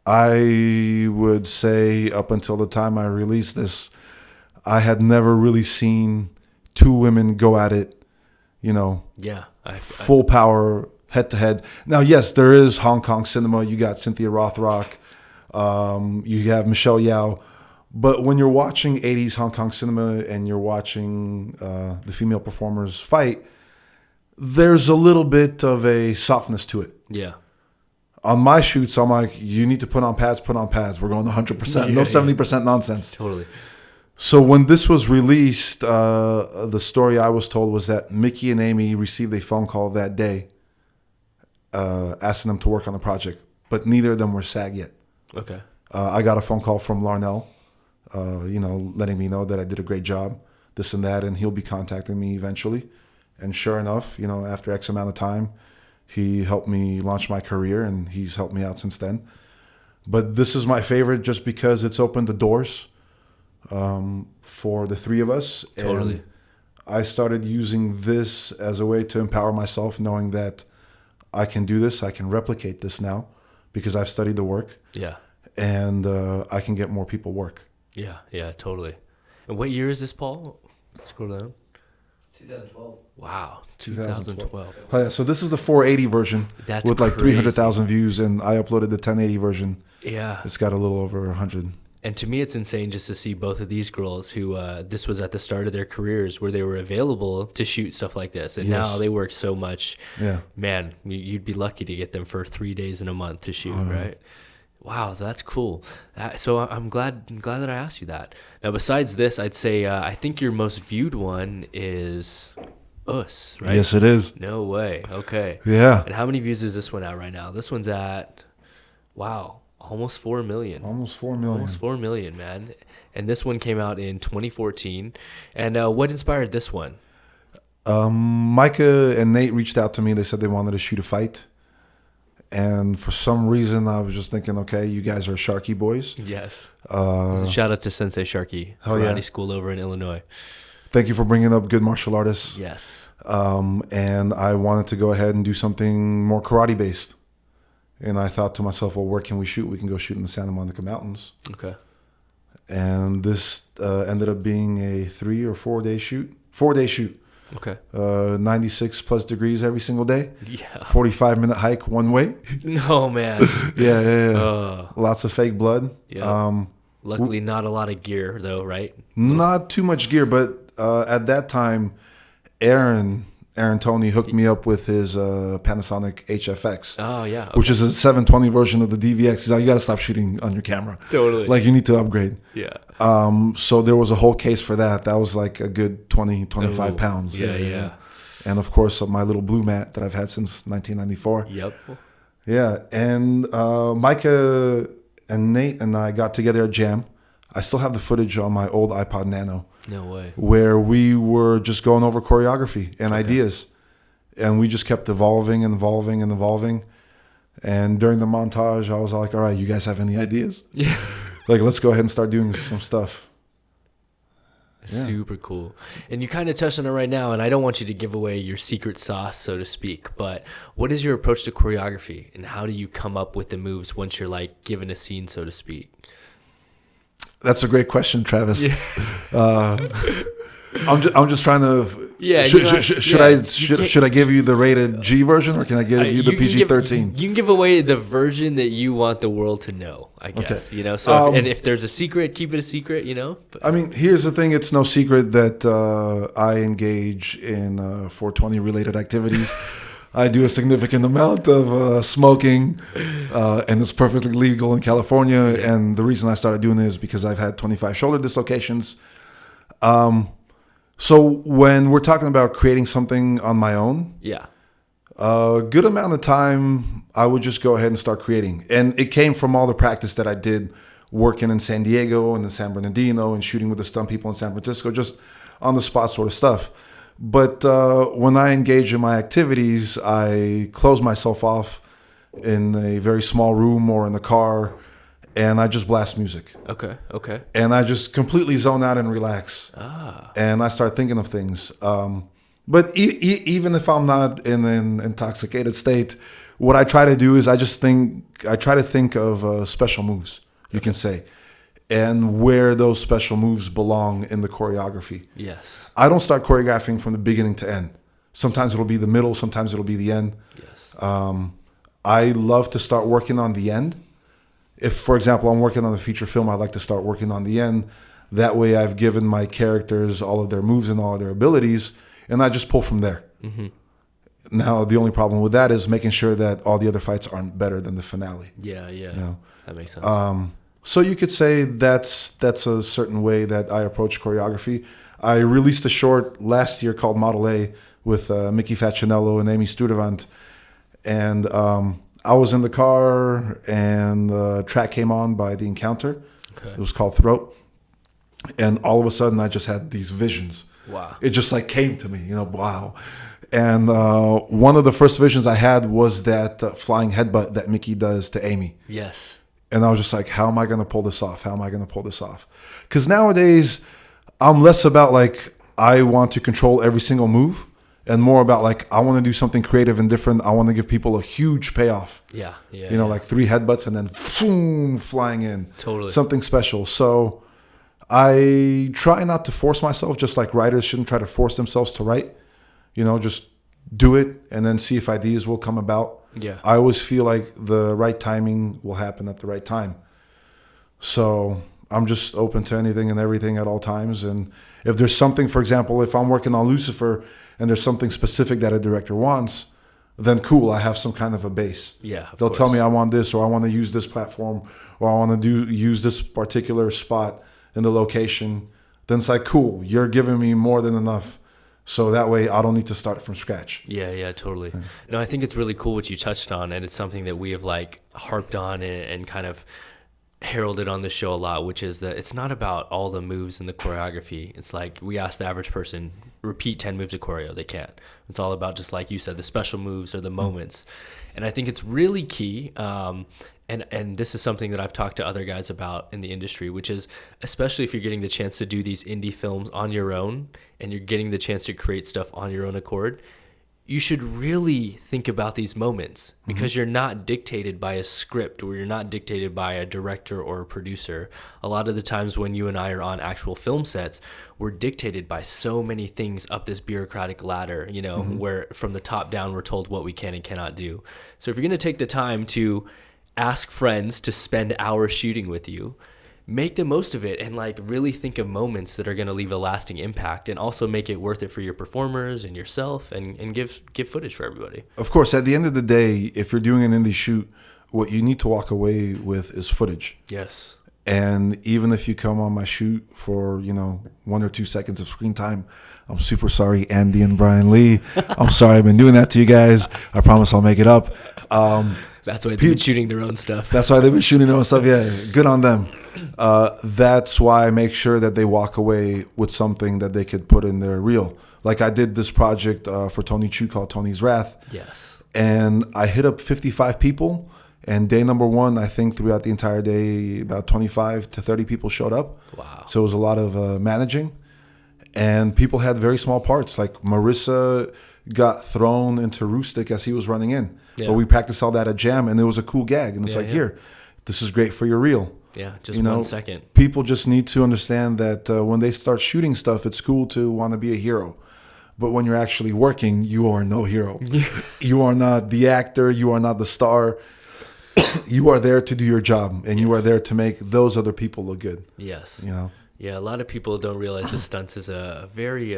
[SPEAKER 2] I would say up until the time I released this, I had never really seen 2 women go at it, you know.
[SPEAKER 1] Yeah.
[SPEAKER 2] Full power, head to head. Now, yes, there is Hong Kong cinema. You got Cynthia Rothrock. You have Michelle Yao. But when you're watching 80s Hong Kong cinema and you're watching the female performers fight, there's a little bit of a softness to it.
[SPEAKER 1] Yeah.
[SPEAKER 2] On my shoots, I'm like, you need to put on pads. We're going 100%. No 70% nonsense.
[SPEAKER 1] Totally.
[SPEAKER 2] So when this was released, the story I was told was that Mickey and Amy received a phone call that day asking them to work on the project, but neither of them were SAG yet. Okay. I got a phone call from Larnell, letting me know that I did a great job, this and that, and he'll be contacting me eventually. And sure enough, after X amount of time, he helped me launch my career, and he's helped me out since then. But this is my favorite just because it's opened the doors for the 3 of us.
[SPEAKER 1] Totally.
[SPEAKER 2] And I started using this as a way to empower myself, knowing that I can do this, I can replicate this now because I've studied the work. Yeah. And I can get more people work.
[SPEAKER 1] Yeah, totally. And what year is this, Paul? Scroll down.
[SPEAKER 3] 2012.
[SPEAKER 1] Wow, 2012.
[SPEAKER 2] Oh, yeah, so this is the 480 version.
[SPEAKER 1] That's
[SPEAKER 2] with like
[SPEAKER 1] crazy.
[SPEAKER 2] 300,000 views, and I uploaded the 1080 version.
[SPEAKER 1] Yeah.
[SPEAKER 2] It's got a little over 100.
[SPEAKER 1] And to me, it's insane just to see both of these girls who this was at the start of their careers where they were available to shoot stuff like this. And now they work so much. Yeah. Man, you'd be lucky to get them for 3 days in a month to shoot, right? Wow, that's cool. So I'm glad that I asked you that. Now, besides this, I'd say I think your most viewed one is Us, right?
[SPEAKER 2] Yes, it is.
[SPEAKER 1] No way. Okay.
[SPEAKER 2] Yeah.
[SPEAKER 1] And how many views is this one at right now? This one's at, wow, Almost 4 million.
[SPEAKER 2] Almost 4 million.
[SPEAKER 1] Almost 4 million, man. And this one came out in 2014. And what inspired this one?
[SPEAKER 2] Micah and Nate reached out to me. They said they wanted to shoot a fight. And for some reason, I was just thinking, okay, you guys are Sharky boys.
[SPEAKER 1] Yes. Shout out to Sensei Sharky, karate school over in Illinois.
[SPEAKER 2] Thank you for bringing up good martial artists.
[SPEAKER 1] Yes.
[SPEAKER 2] And I wanted to go ahead and do something more karate based. And I thought to myself, well, where can we shoot? We can go shoot in the Santa Monica Mountains.
[SPEAKER 1] Okay.
[SPEAKER 2] And this ended up being a 3 or 4 day shoot. 4-day shoot.
[SPEAKER 1] Okay.
[SPEAKER 2] 96 plus degrees every single day.
[SPEAKER 1] Yeah.
[SPEAKER 2] 45-minute hike one way.
[SPEAKER 1] No, man.
[SPEAKER 2] Yeah. Lots of fake blood.
[SPEAKER 1] Yeah. Luckily, not a lot of gear, though, right?
[SPEAKER 2] Not too much gear, but at that time, Aaron Tony hooked me up with his Panasonic HFX.
[SPEAKER 1] Oh, yeah. Okay.
[SPEAKER 2] Which is a 720 version of the DVX. He's like, you got to stop shooting on your camera.
[SPEAKER 1] Totally.
[SPEAKER 2] Like, you need to upgrade.
[SPEAKER 1] Yeah.
[SPEAKER 2] So there was a whole case for that. That was like a good 20, 25 pounds.
[SPEAKER 1] Yeah.
[SPEAKER 2] And of course, my little blue mat that I've had since 1994.
[SPEAKER 1] Yep.
[SPEAKER 2] Yeah. And Micah and Nate and I got together at Jam. I still have the footage on my old iPod Nano.
[SPEAKER 1] No way.
[SPEAKER 2] Where we were just going over choreography and ideas. And we just kept evolving. And during the montage, I was like, all right, you guys have any ideas?
[SPEAKER 1] Yeah.
[SPEAKER 2] Like, let's go ahead and start doing some stuff. Yeah.
[SPEAKER 1] Super cool. And you kind of touched on it right now, and I don't want you to give away your secret sauce, so to speak, but what is your approach to choreography, and how do you come up with the moves once you're, like, given a scene, so to speak?
[SPEAKER 2] That's a great question, Travis.
[SPEAKER 1] Yeah.
[SPEAKER 2] I'm just trying to.
[SPEAKER 1] Yeah.
[SPEAKER 2] Should I give you the rated G version, or can I give you the PG-13?
[SPEAKER 1] You can give away the version that you want the world to know, I guess.
[SPEAKER 2] Okay.
[SPEAKER 1] You know. So if there's a secret, keep it a secret. You know. But,
[SPEAKER 2] I mean, here's the thing: it's no secret that I engage in 420 related activities. I do a significant amount of smoking, and it's perfectly legal in California. Yeah. And the reason I started doing this is because I've had 25 shoulder dislocations. So when we're talking about creating something on my own, a good amount of time I would just go ahead and start creating. And it came from all the practice that I did working in San Diego and in San Bernardino and shooting with the stunt people in San Francisco, just on the spot sort of stuff. But when I engage in my activities, I close myself off in a very small room or in the car, and I just blast music.
[SPEAKER 1] Okay.
[SPEAKER 2] And I just completely zone out and relax. And I start thinking of things. But even if I'm not in an intoxicated state, what I try to do is I try to think of special moves, you can say, and where those special moves belong in the choreography.
[SPEAKER 1] Yes.
[SPEAKER 2] I don't start choreographing from the beginning to end. Sometimes it'll be the middle, sometimes it'll be the end.
[SPEAKER 1] Yes.
[SPEAKER 2] I love to start working on the end. If, for example, I'm working on a feature film, I like to start working on the end. That way I've given my characters all of their moves and all of their abilities, and I just pull from there. Mm-hmm. Now, the only problem with that is making sure that all the other fights aren't better than the finale.
[SPEAKER 1] Yeah.
[SPEAKER 2] You know?
[SPEAKER 1] That makes sense.
[SPEAKER 2] So you could say that's a certain way that I approach choreography. I released a short last year called Model A with Mickey Facinello and Amy Studevant. And I was in the car, and the track came on by The Encounter. Okay. It was called Throat. And all of a sudden, I just had these visions.
[SPEAKER 1] Wow.
[SPEAKER 2] It just like came to me, wow. And one of the first visions I had was that flying headbutt that Mickey does to Amy.
[SPEAKER 1] Yes.
[SPEAKER 2] And I was just like, how am I going to pull this off? Because nowadays, I'm less about like, I want to control every single move, and more about like, I want to do something creative and different. I want to give people a huge payoff.
[SPEAKER 1] Yeah.
[SPEAKER 2] Like 3 headbutts and then boom, flying in.
[SPEAKER 1] Totally.
[SPEAKER 2] Something special. So I try not to force myself, just like writers shouldn't try to force themselves to write. Just do it and then see if ideas will come about.
[SPEAKER 1] Yeah.
[SPEAKER 2] I always feel like the right timing will happen at the right time. So I'm just open to anything and everything at all times. And if there's something, for example, if I'm working on Lucifer and there's something specific that a director wants, then cool, I have some kind of a base.
[SPEAKER 1] Yeah.
[SPEAKER 2] They'll tell me I want this, or I want to use this platform, or I want to use this particular spot in the location. Then it's like, cool, you're giving me more than enough. So that way I don't need to start from scratch.
[SPEAKER 1] Yeah, totally. No, I think it's really cool what you touched on, and it's something that we have like harped on and kind of heralded on the show a lot, which is that it's not about all the moves and the choreography. It's like we ask the average person, repeat 10 moves of choreo. They can't. It's all about, just like you said, the special moves or the moments. And I think it's really key. And this is something that I've talked to other guys about in the industry, which is, especially if you're getting the chance to do these indie films on your own and you're getting the chance to create stuff on your own accord, you should really think about these moments, because you're not dictated by a script, or you're not dictated by a director or a producer. A lot of the times when you and I are on actual film sets, we're dictated by so many things up this bureaucratic ladder, you know, where from the top down, we're told what we can and cannot do. So if you're going to take the time to ask friends to spend hours shooting with you, make the most of it and like really think of moments that are going to leave a lasting impact, and also make it worth it for your performers and yourself, and give footage for everybody.
[SPEAKER 2] Of course, at the end of the day, if you're doing an indie shoot, what you need to walk away with is footage.
[SPEAKER 1] Yes.
[SPEAKER 2] And even if you come on my shoot for, 1 or 2 seconds of screen time, I'm super sorry, Andy and Brian Lee. I'm sorry I've been doing that to you guys. I promise I'll make it up.
[SPEAKER 1] That's why they've been shooting their own stuff.
[SPEAKER 2] That's why they've been shooting their own stuff. Yeah, good on them. That's why I make sure that they walk away with something that they could put in their reel. Like I did this project for Tony Chu called Tony's Wrath.
[SPEAKER 1] Yes.
[SPEAKER 2] And I hit up 55 people. And day number 1, I think throughout the entire day, about 25 to 30 people showed up.
[SPEAKER 1] Wow.
[SPEAKER 2] So it was a lot of managing. And people had very small parts. Like Marissa got thrown into Rustic as he was running in.
[SPEAKER 1] Yeah.
[SPEAKER 2] But we practiced all that at Jam, and it was a cool gag. And it's here, this is great for your reel.
[SPEAKER 1] Yeah, just 1 second.
[SPEAKER 2] People just need to understand that when they start shooting stuff, it's cool to want to be a hero. But when you're actually working, you are no hero. You are not the actor. You are not the star. You are there to do your job, and you are there to make those other people look good.
[SPEAKER 1] Yes.
[SPEAKER 2] Yeah,
[SPEAKER 1] a lot of people don't realize that stunts is a very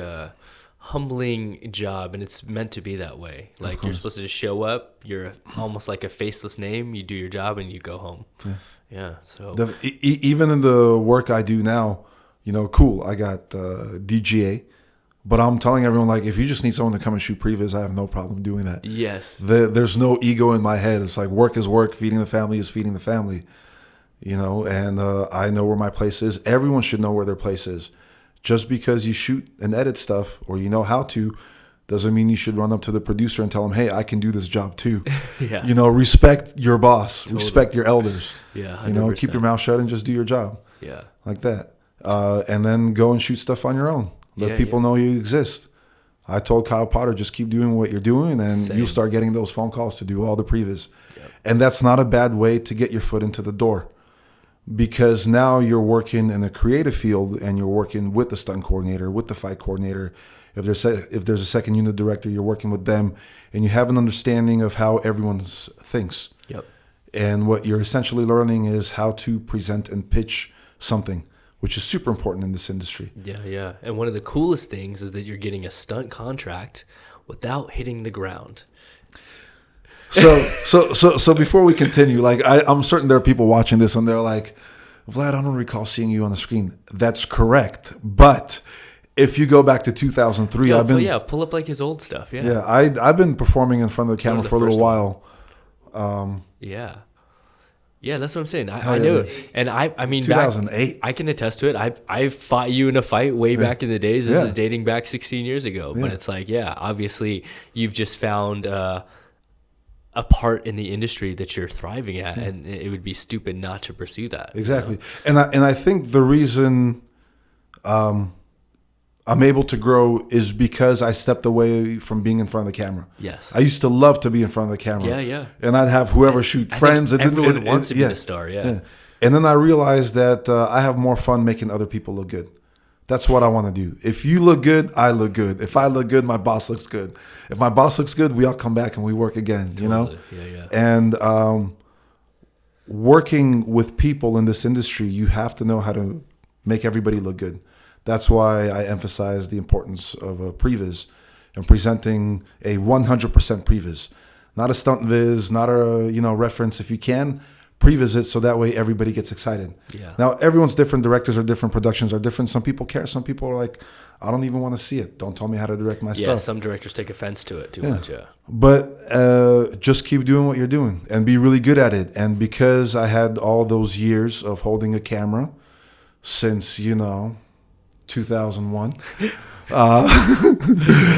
[SPEAKER 1] humbling job, and it's meant to be that way. Like, you're supposed to just show up. You're almost like a faceless name. You do your job and you go home. Yeah. So
[SPEAKER 2] even in the work I do now, cool. I got DGA, but I'm telling everyone, like, if you just need someone to come and shoot previs, I have no problem doing that.
[SPEAKER 1] Yes.
[SPEAKER 2] There's no ego in my head. It's like work is work. Feeding the family is feeding the family. And I know where my place is. Everyone should know where their place is. Just because you shoot and edit stuff, or you know how to, doesn't mean you should run up to the producer and tell him, hey, I can do this job too.
[SPEAKER 1] Yeah.
[SPEAKER 2] Respect your boss. Totally. Respect your elders.
[SPEAKER 1] Yeah, 100%.
[SPEAKER 2] Keep your mouth shut and just do your job.
[SPEAKER 1] Yeah.
[SPEAKER 2] Like that. And then go and shoot stuff on your own. Let people know you exist. I told Kyle Potter, just keep doing what you're doing, and you'll start getting those phone calls to do all the previs. Yep. And that's not a bad way to get your foot into the door, because now you're working in the creative field, and you're working with the stunt coordinator, with the fight coordinator. If there's a second unit director, you're working with them, and you have an understanding of how everyone thinks.
[SPEAKER 1] Yep.
[SPEAKER 2] And what you're essentially learning is how to present and pitch something, which is super important in this industry.
[SPEAKER 1] Yeah. And one of the coolest things is that you're getting a stunt contract without hitting the ground.
[SPEAKER 2] So before we continue, like I'm certain there are people watching this and they're like, Vlad, I don't recall seeing you on the screen. That's correct. But if you go back to 2003,
[SPEAKER 1] pull up like his old stuff.
[SPEAKER 2] Yeah, I've been performing in front of the camera for a little while.
[SPEAKER 1] Yeah, that's what I'm saying. I know, and I mean,
[SPEAKER 2] 2008.
[SPEAKER 1] I can attest to it. I fought you in a fight way back in the days. This is dating back 16 years ago. But it's like, obviously you've just found a part in the industry that you're thriving at, and it would be stupid not to pursue that.
[SPEAKER 2] Exactly, and I think the reason I'm able to grow is because I stepped away from being in front of the camera.
[SPEAKER 1] Yes.
[SPEAKER 2] I used to love to be in front of the camera.
[SPEAKER 1] Yeah.
[SPEAKER 2] And I'd have whoever shoot friends.
[SPEAKER 1] Everyone wants to be the star, yeah.
[SPEAKER 2] And then I realized that I have more fun making other people look good. That's what I want to do. If you look good, I look good. If I look good, my boss looks good. If my boss looks good, we all come back and we work again, you know?
[SPEAKER 1] Yeah.
[SPEAKER 2] And working with people in this industry, you have to know how to make everybody look good. That's why I emphasize the importance of a previs and presenting a 100% previs, not a stunt viz, not a reference. If you can, previs it so that way everybody gets excited.
[SPEAKER 1] Yeah.
[SPEAKER 2] Now, everyone's different. Directors are different. Productions are different. Some people care. Some people are like, I don't even want to see it. Don't tell me how to direct my
[SPEAKER 1] Yeah,
[SPEAKER 2] stuff.
[SPEAKER 1] some directors take offense to it too much, yeah.
[SPEAKER 2] But just keep doing what you're doing and be really good at it. And because I had all those years of holding a camera since, 2001,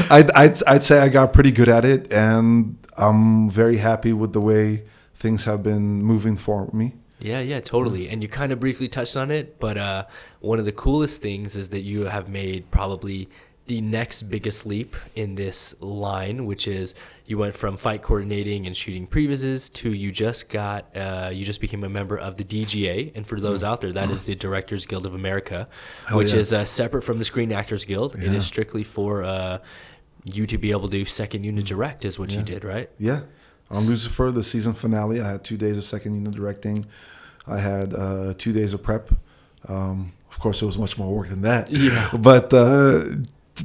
[SPEAKER 2] I'd say I got pretty good at it. And I'm very happy with the way things have been moving for me.
[SPEAKER 1] Yeah, totally. And you kind of briefly touched on it, but one of the coolest things is that you have made probably the next biggest leap in this line, which is you went from fight coordinating and shooting previses to you just became a member of the DGA. And for those out there, that is the Directors Guild of America, which is separate from the Screen Actors Guild. Yeah. It is strictly for you to be able to second unit direct is what you did, right?
[SPEAKER 2] Yeah. On Lucifer, the season finale, I had 2 days of second unit directing. I had 2 days of prep. Of course, it was much more work than that.
[SPEAKER 1] Yeah.
[SPEAKER 2] But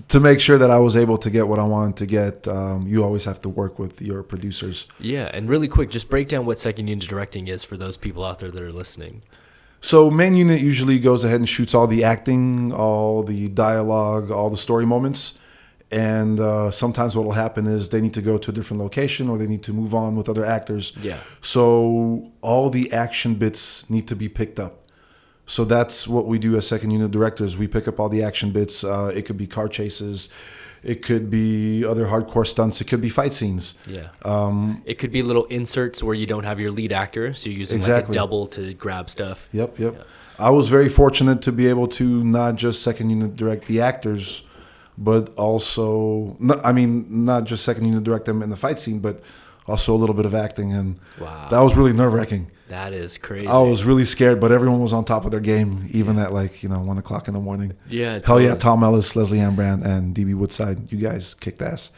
[SPEAKER 2] to make sure that I was able to get what I wanted to get, you always have to work with your producers.
[SPEAKER 1] Yeah, and really quick, just break down what second unit directing is for those people out there that are listening.
[SPEAKER 2] So main unit usually goes ahead and shoots all the acting, all the dialogue, all the story moments. And sometimes what will happen is they need to go to a different location or they need to move on with other actors.
[SPEAKER 1] Yeah.
[SPEAKER 2] So all the action bits need to be picked up. So that's what we do as second unit directors. We pick up all the action bits. It could be car chases. It could be other hardcore stunts. It could be fight scenes.
[SPEAKER 1] Yeah. It could be little inserts where you don't have your lead actor. So you're using like a double to grab stuff.
[SPEAKER 2] Yep.
[SPEAKER 1] Yeah.
[SPEAKER 2] I was very fortunate to be able to not just second unit direct the actors, but also, not just second unit direct them in the fight scene, but also a little bit of acting. And that was really nerve-wracking.
[SPEAKER 1] That is crazy.
[SPEAKER 2] I was really scared, but everyone was on top of their game, even at 1 o'clock in the morning.
[SPEAKER 1] Yeah.
[SPEAKER 2] Hell
[SPEAKER 1] totally.
[SPEAKER 2] yeah, Tom Ellis, Leslie Ann Brand, and DB Woodside. You guys kicked ass.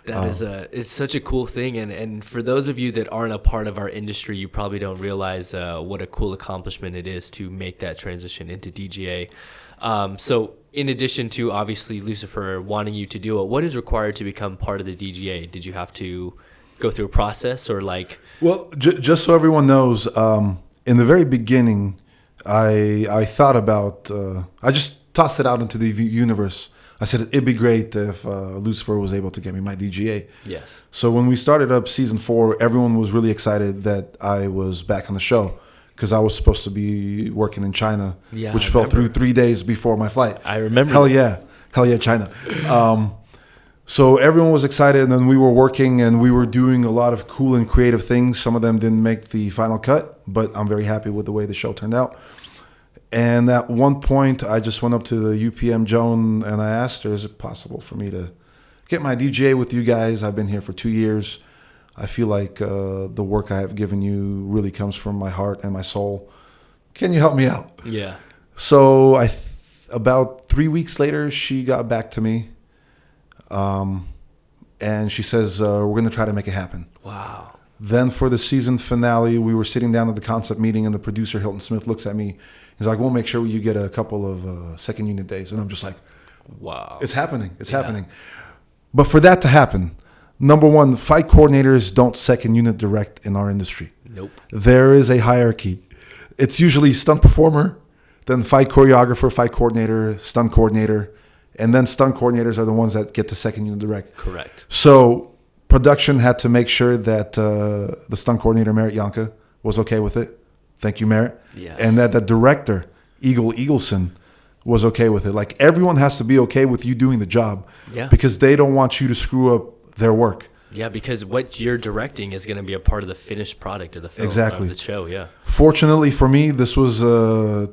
[SPEAKER 1] That is it's such a cool thing. And for those of you that aren't a part of our industry, you probably don't realize what a cool accomplishment it is to make that transition into DGA. So in addition to obviously Lucifer wanting you to do it, what is required to become part of the DGA? Did you have to go through a process or like?
[SPEAKER 2] Well, just so everyone knows, in the very beginning, I thought about, I just tossed it out into the universe. I said it'd be great if Lucifer was able to get me my DGA.
[SPEAKER 1] Yes.
[SPEAKER 2] So when we started up season 4, everyone was really excited that I was back on the show. Because I was supposed to be working in China, which fell through 3 days before my flight.
[SPEAKER 1] I remember.
[SPEAKER 2] Hell yeah, China. So everyone was excited, and then we were working, and we were doing a lot of cool and creative things. Some of them didn't make the final cut, but I'm very happy with the way the show turned out. And at one point, I just went up to the UPM Joan, and I asked her, is it possible for me to get my DGA with you guys? I've been here for 2 years. I feel like the work I have given you really comes from my heart and my soul. Can you help me out?
[SPEAKER 1] Yeah.
[SPEAKER 2] So about 3 weeks later, she got back to me, and she says, we're going to try to make it happen.
[SPEAKER 1] Wow.
[SPEAKER 2] Then for the season finale, we were sitting down at the concept meeting, and the producer, Hilton Smith, looks at me. He's like, we'll make sure you get a couple of second unit days. And I'm just like,
[SPEAKER 1] wow.
[SPEAKER 2] It's happening. It's happening. But for that to happen, number one, fight coordinators don't second unit direct in our industry.
[SPEAKER 1] Nope.
[SPEAKER 2] There is a hierarchy. It's usually stunt performer, then fight choreographer, fight coordinator, stunt coordinator, and then stunt coordinators are the ones that get to second unit direct.
[SPEAKER 1] Correct.
[SPEAKER 2] So production had to make sure that the stunt coordinator, Merritt Yanka, was okay with it. Thank you, Merritt.
[SPEAKER 1] Yes.
[SPEAKER 2] And that the director, Eagle Eagleson, was okay with it. Like, everyone has to be okay with you doing the job.
[SPEAKER 1] Yeah.
[SPEAKER 2] Because they don't want you to screw up their work.
[SPEAKER 1] Yeah, because what you're directing is going to be a part of the finished product of the film,
[SPEAKER 2] Exactly.
[SPEAKER 1] of the show, yeah.
[SPEAKER 2] Fortunately for me, this was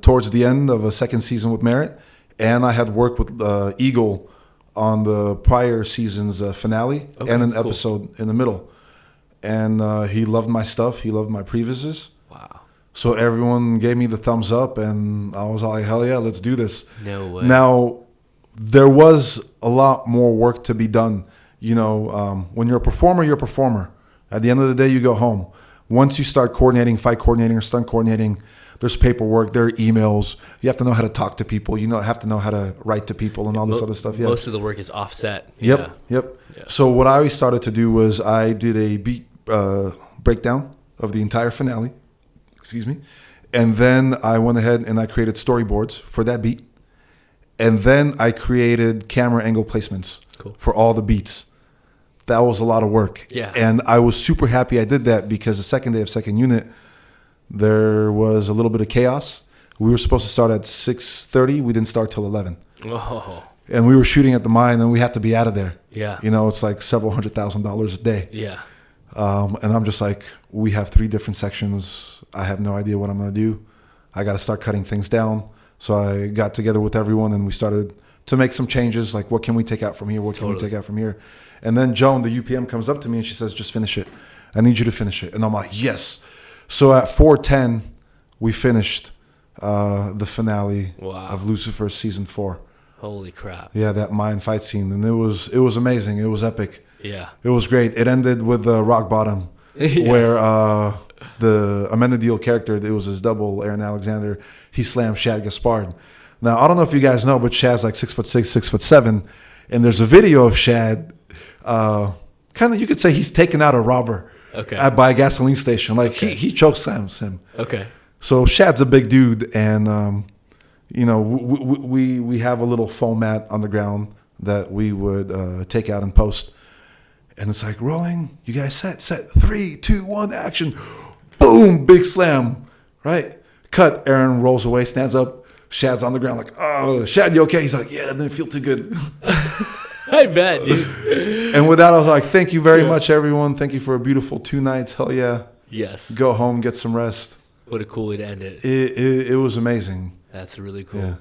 [SPEAKER 2] towards the end of a second season with Merritt, and I had worked with Eagle on the prior season's finale and an episode in the middle. And he loved my stuff. He loved my previses.
[SPEAKER 1] Wow.
[SPEAKER 2] So everyone gave me the thumbs up, and I was like, hell yeah, let's do this.
[SPEAKER 1] No way.
[SPEAKER 2] Now, there was a lot more work to be done. You know, when you're a performer, you're a performer. At the end of the day, you go home. Once you start coordinating, fight coordinating or stunt coordinating, there's paperwork, there are emails. You have to know how to talk to people. You have to know how to write to people and all this other stuff. Yeah.
[SPEAKER 1] Most of the work is offset.
[SPEAKER 2] Yep. Yeah. So what I started to do was I did a beat breakdown of the entire finale. Excuse me. And then I went ahead and I created storyboards for that beat. And then I created camera angle placements for all the beats. That was a lot of work.
[SPEAKER 1] Yeah.
[SPEAKER 2] And I was super happy I did that because the second day of second unit, there was a little bit of chaos. We were supposed to start at 6:30. We didn't start till 11.
[SPEAKER 1] Oh.
[SPEAKER 2] And we were shooting at the mine and we had to be out of there.
[SPEAKER 1] Yeah.
[SPEAKER 2] You know, it's like several $100,000 a day.
[SPEAKER 1] Yeah.
[SPEAKER 2] And I'm just like, we have 3 different sections. I have no idea what I'm going to do. I got to start cutting things down. So I got together with everyone and we started to make some changes. Like, what can we take out from here? What can we take out from here? And then Joan, the UPM, comes up to me and she says, just finish it. I need you to finish it. And I'm like, yes. So at 4:10, we finished the finale of Lucifer season 4.
[SPEAKER 1] Holy crap.
[SPEAKER 2] Yeah, that mine fight scene. And it was amazing. It was epic.
[SPEAKER 1] Yeah.
[SPEAKER 2] It was great. It ended with rock bottom where the Amenadiel character, it was his double, Aaron Alexander, he slammed Shad Gaspard. Now, I don't know if you guys know, but Shad's like 6'6", 6'7", and there's a video of Shad, kind of, you could say he's taken out a robber by a gasoline station. Like, he choke slams him.
[SPEAKER 1] Okay.
[SPEAKER 2] So Shad's a big dude, and you know, we have a little foam mat on the ground that we would take out and post. And it's like, rolling, you guys set, 3, 2, 1, action. Boom, big slam, right? Cut, Aaron rolls away, stands up. Shad's on the ground like, oh, Shad, you okay? He's like, yeah, that didn't feel too good.
[SPEAKER 1] I bet, dude.
[SPEAKER 2] And with that, I was like, thank you very much, everyone. Thank you for a beautiful 2 nights. Hell yeah.
[SPEAKER 1] Yes.
[SPEAKER 2] Go home, get some rest.
[SPEAKER 1] What a cool way to end it.
[SPEAKER 2] It was amazing.
[SPEAKER 1] That's really cool.
[SPEAKER 2] Yeah.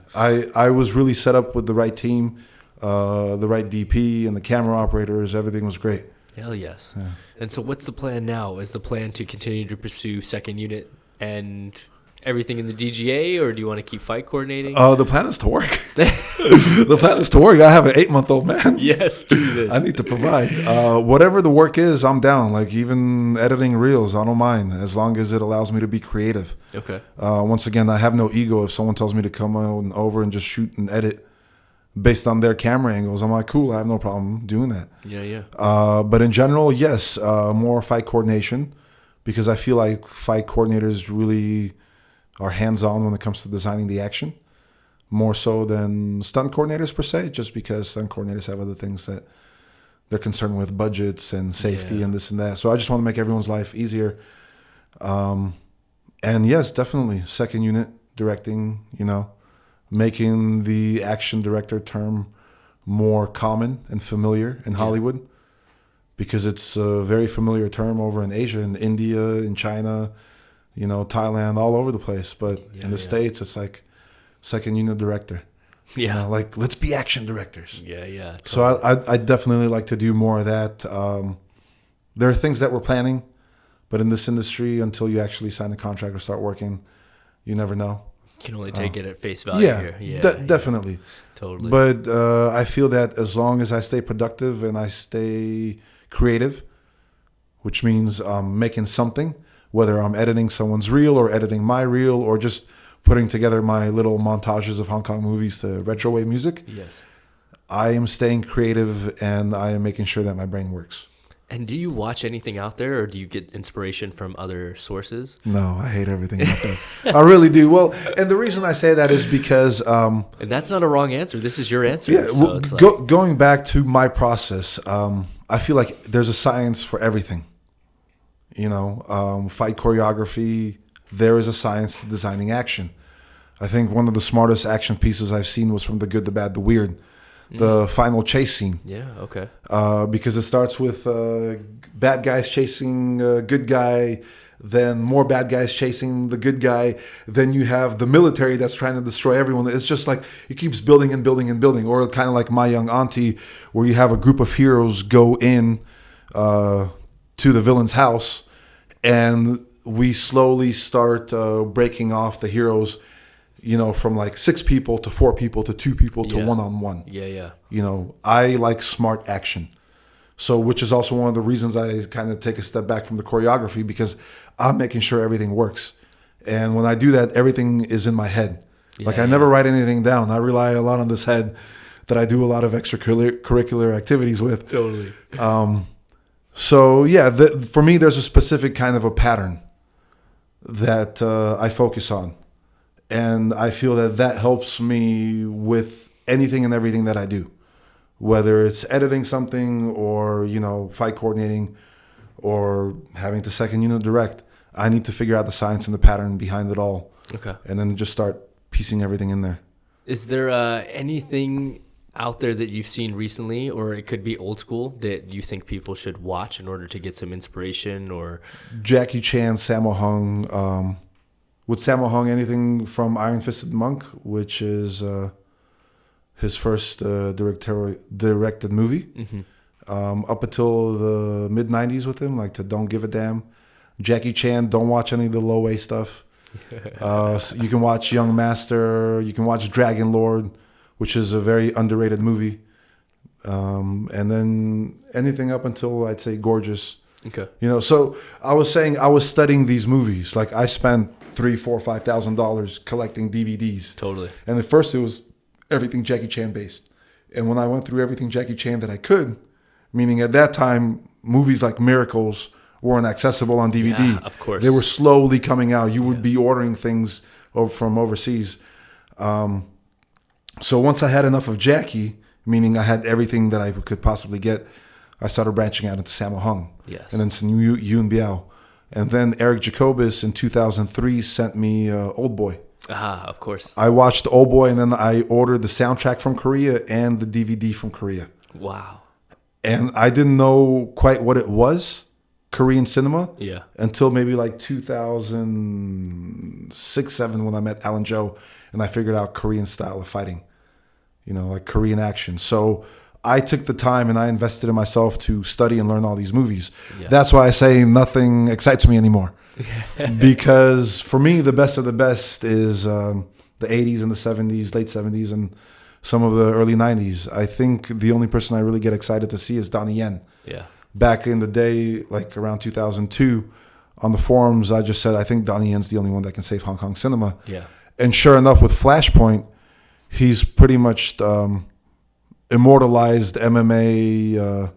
[SPEAKER 2] I was really set up with the right team, the right DP, and the camera operators. Everything was great.
[SPEAKER 1] Hell yes.
[SPEAKER 2] Yeah.
[SPEAKER 1] And so what's the plan now? Is the plan to continue to pursue second unit and everything in the DGA, or do you want to keep fight coordinating?
[SPEAKER 2] The plan is to work. The plan is to work. I have an 8-month-old man.
[SPEAKER 1] Yes, Jesus.
[SPEAKER 2] I need to provide. Whatever the work is, I'm down. Like, even editing reels, I don't mind, as long as it allows me to be creative.
[SPEAKER 1] Okay.
[SPEAKER 2] Once again, I have no ego. If someone tells me to come on over and just shoot and edit based on their camera angles, I'm like, cool, I have no problem doing that.
[SPEAKER 1] Yeah.
[SPEAKER 2] But in general, yes, more fight coordination, because I feel like fight coordinators really are hands-on when it comes to designing the action, more so than stunt coordinators per se, just because stunt coordinators have other things that they're concerned with, budgets and safety and this and that. So I just want to make everyone's life easier. And yes, definitely second unit directing, you know, making the action director term more common and familiar in Hollywood, because it's a very familiar term over in Asia, in India, in China, you know, Thailand, all over the place. But in the States, it's like second unit director. Yeah. You know, like, let's be action directors.
[SPEAKER 1] Yeah. Totally.
[SPEAKER 2] So I definitely like to do more of that. There are things that we're planning, but in this industry, until you actually sign the contract or start working, you never know.
[SPEAKER 1] You can only take it at face value here. Yeah,
[SPEAKER 2] definitely.
[SPEAKER 1] Totally.
[SPEAKER 2] But I feel that as long as I stay productive and I stay creative, which means making something, whether I'm editing someone's reel or editing my reel or just putting together my little montages of Hong Kong movies to retrowave music.
[SPEAKER 1] Yes.
[SPEAKER 2] I am staying creative and I am making sure that my brain works.
[SPEAKER 1] And do you watch anything out there, or do you get inspiration from other sources?
[SPEAKER 2] No, I hate everything out there. I really do. Well, and the reason I say that is because... and
[SPEAKER 1] that's not a wrong answer. This is your answer.
[SPEAKER 2] Yeah,
[SPEAKER 1] so
[SPEAKER 2] well, going back to my process, I feel like there's a science for everything. You know, fight choreography, there is a science to designing action. I think one of the smartest action pieces I've seen was from The Good, the Bad, the Weird. The final chase scene.
[SPEAKER 1] Yeah, okay.
[SPEAKER 2] Because it starts with bad guys chasing a good guy, then more bad guys chasing the good guy. Then you have the military that's trying to destroy everyone. It's just like it keeps building and building and building. Or kind of like My Young Auntie, where you have a group of heroes go in to the villain's house, and we slowly start breaking off the heroes, you know, from like 6 people to 4 people to 2 people to one-on-one.
[SPEAKER 1] Yeah.
[SPEAKER 2] You know, I like smart action. So, which is also one of the reasons I kind of take a step back from the choreography, because I'm making sure everything works. And when I do that, everything is in my head. Like, I never write anything down. I rely a lot on this head that I do a lot of extracurricular activities with.
[SPEAKER 1] Totally.
[SPEAKER 2] So, yeah, for me, there's a specific kind of a pattern that I focus on. And I feel that that helps me with anything and everything that I do, whether it's editing something or, fight coordinating or having to second unit direct. I need to figure out the science and the pattern behind it all.
[SPEAKER 1] Okay.
[SPEAKER 2] And then just start piecing everything in there.
[SPEAKER 1] Is there anything out there that you've seen recently, or it could be old school, that you think people should watch in order to get some inspiration? Or
[SPEAKER 2] Jackie Chan, Sammo Hung. With Sammo Hung, anything from Iron Fisted Monk, which is his first directed movie.
[SPEAKER 1] Mm-hmm.
[SPEAKER 2] Up until the mid-90s with him, like to Don't Give a Damn. Jackie Chan, don't watch any of the low-A stuff. So you can watch Young Master. You can watch Dragon Lord, which is a very underrated movie. And then anything up until, I'd say, Gorgeous.
[SPEAKER 1] Okay.
[SPEAKER 2] So I was saying I was studying these movies. Like I spent $3,000, $4,000, $5,000 collecting DVDs.
[SPEAKER 1] Totally.
[SPEAKER 2] And at first it was everything Jackie Chan based. And when I went through everything Jackie Chan that I could, meaning at that time, movies like Miracles weren't accessible on DVD.
[SPEAKER 1] Yeah, of course.
[SPEAKER 2] They were slowly coming out. You would be ordering things from overseas. So once I had enough of Jackie, meaning I had everything that I could possibly get, I started branching out into Sammo Hung.
[SPEAKER 1] Yes.
[SPEAKER 2] And then some Yoon Biao. And then Eric Jacobus in 2003 sent me Old Boy.
[SPEAKER 1] Aha, of course.
[SPEAKER 2] I watched Old Boy, and then I ordered the soundtrack from Korea and the DVD from Korea.
[SPEAKER 1] Wow.
[SPEAKER 2] And I didn't know quite what it was, Korean cinema, until maybe like 2006, 2007 when I met Alan Joe, and I figured out Korean style of fighting, like Korean action. So I took the time and I invested in myself to study and learn all these movies. Yeah. That's why I say nothing excites me anymore. Because for me, the best of the best is the 80s and the 70s, late 70s, and some of the early 90s. I think the only person I really get excited to see is Donnie Yen.
[SPEAKER 1] Yeah.
[SPEAKER 2] Back in the day, like around 2002, on the forums, I just said, I think Donnie Yen's the only one that can save Hong Kong cinema.
[SPEAKER 1] Yeah.
[SPEAKER 2] And sure enough, with Flashpoint, he's pretty much immortalized MMA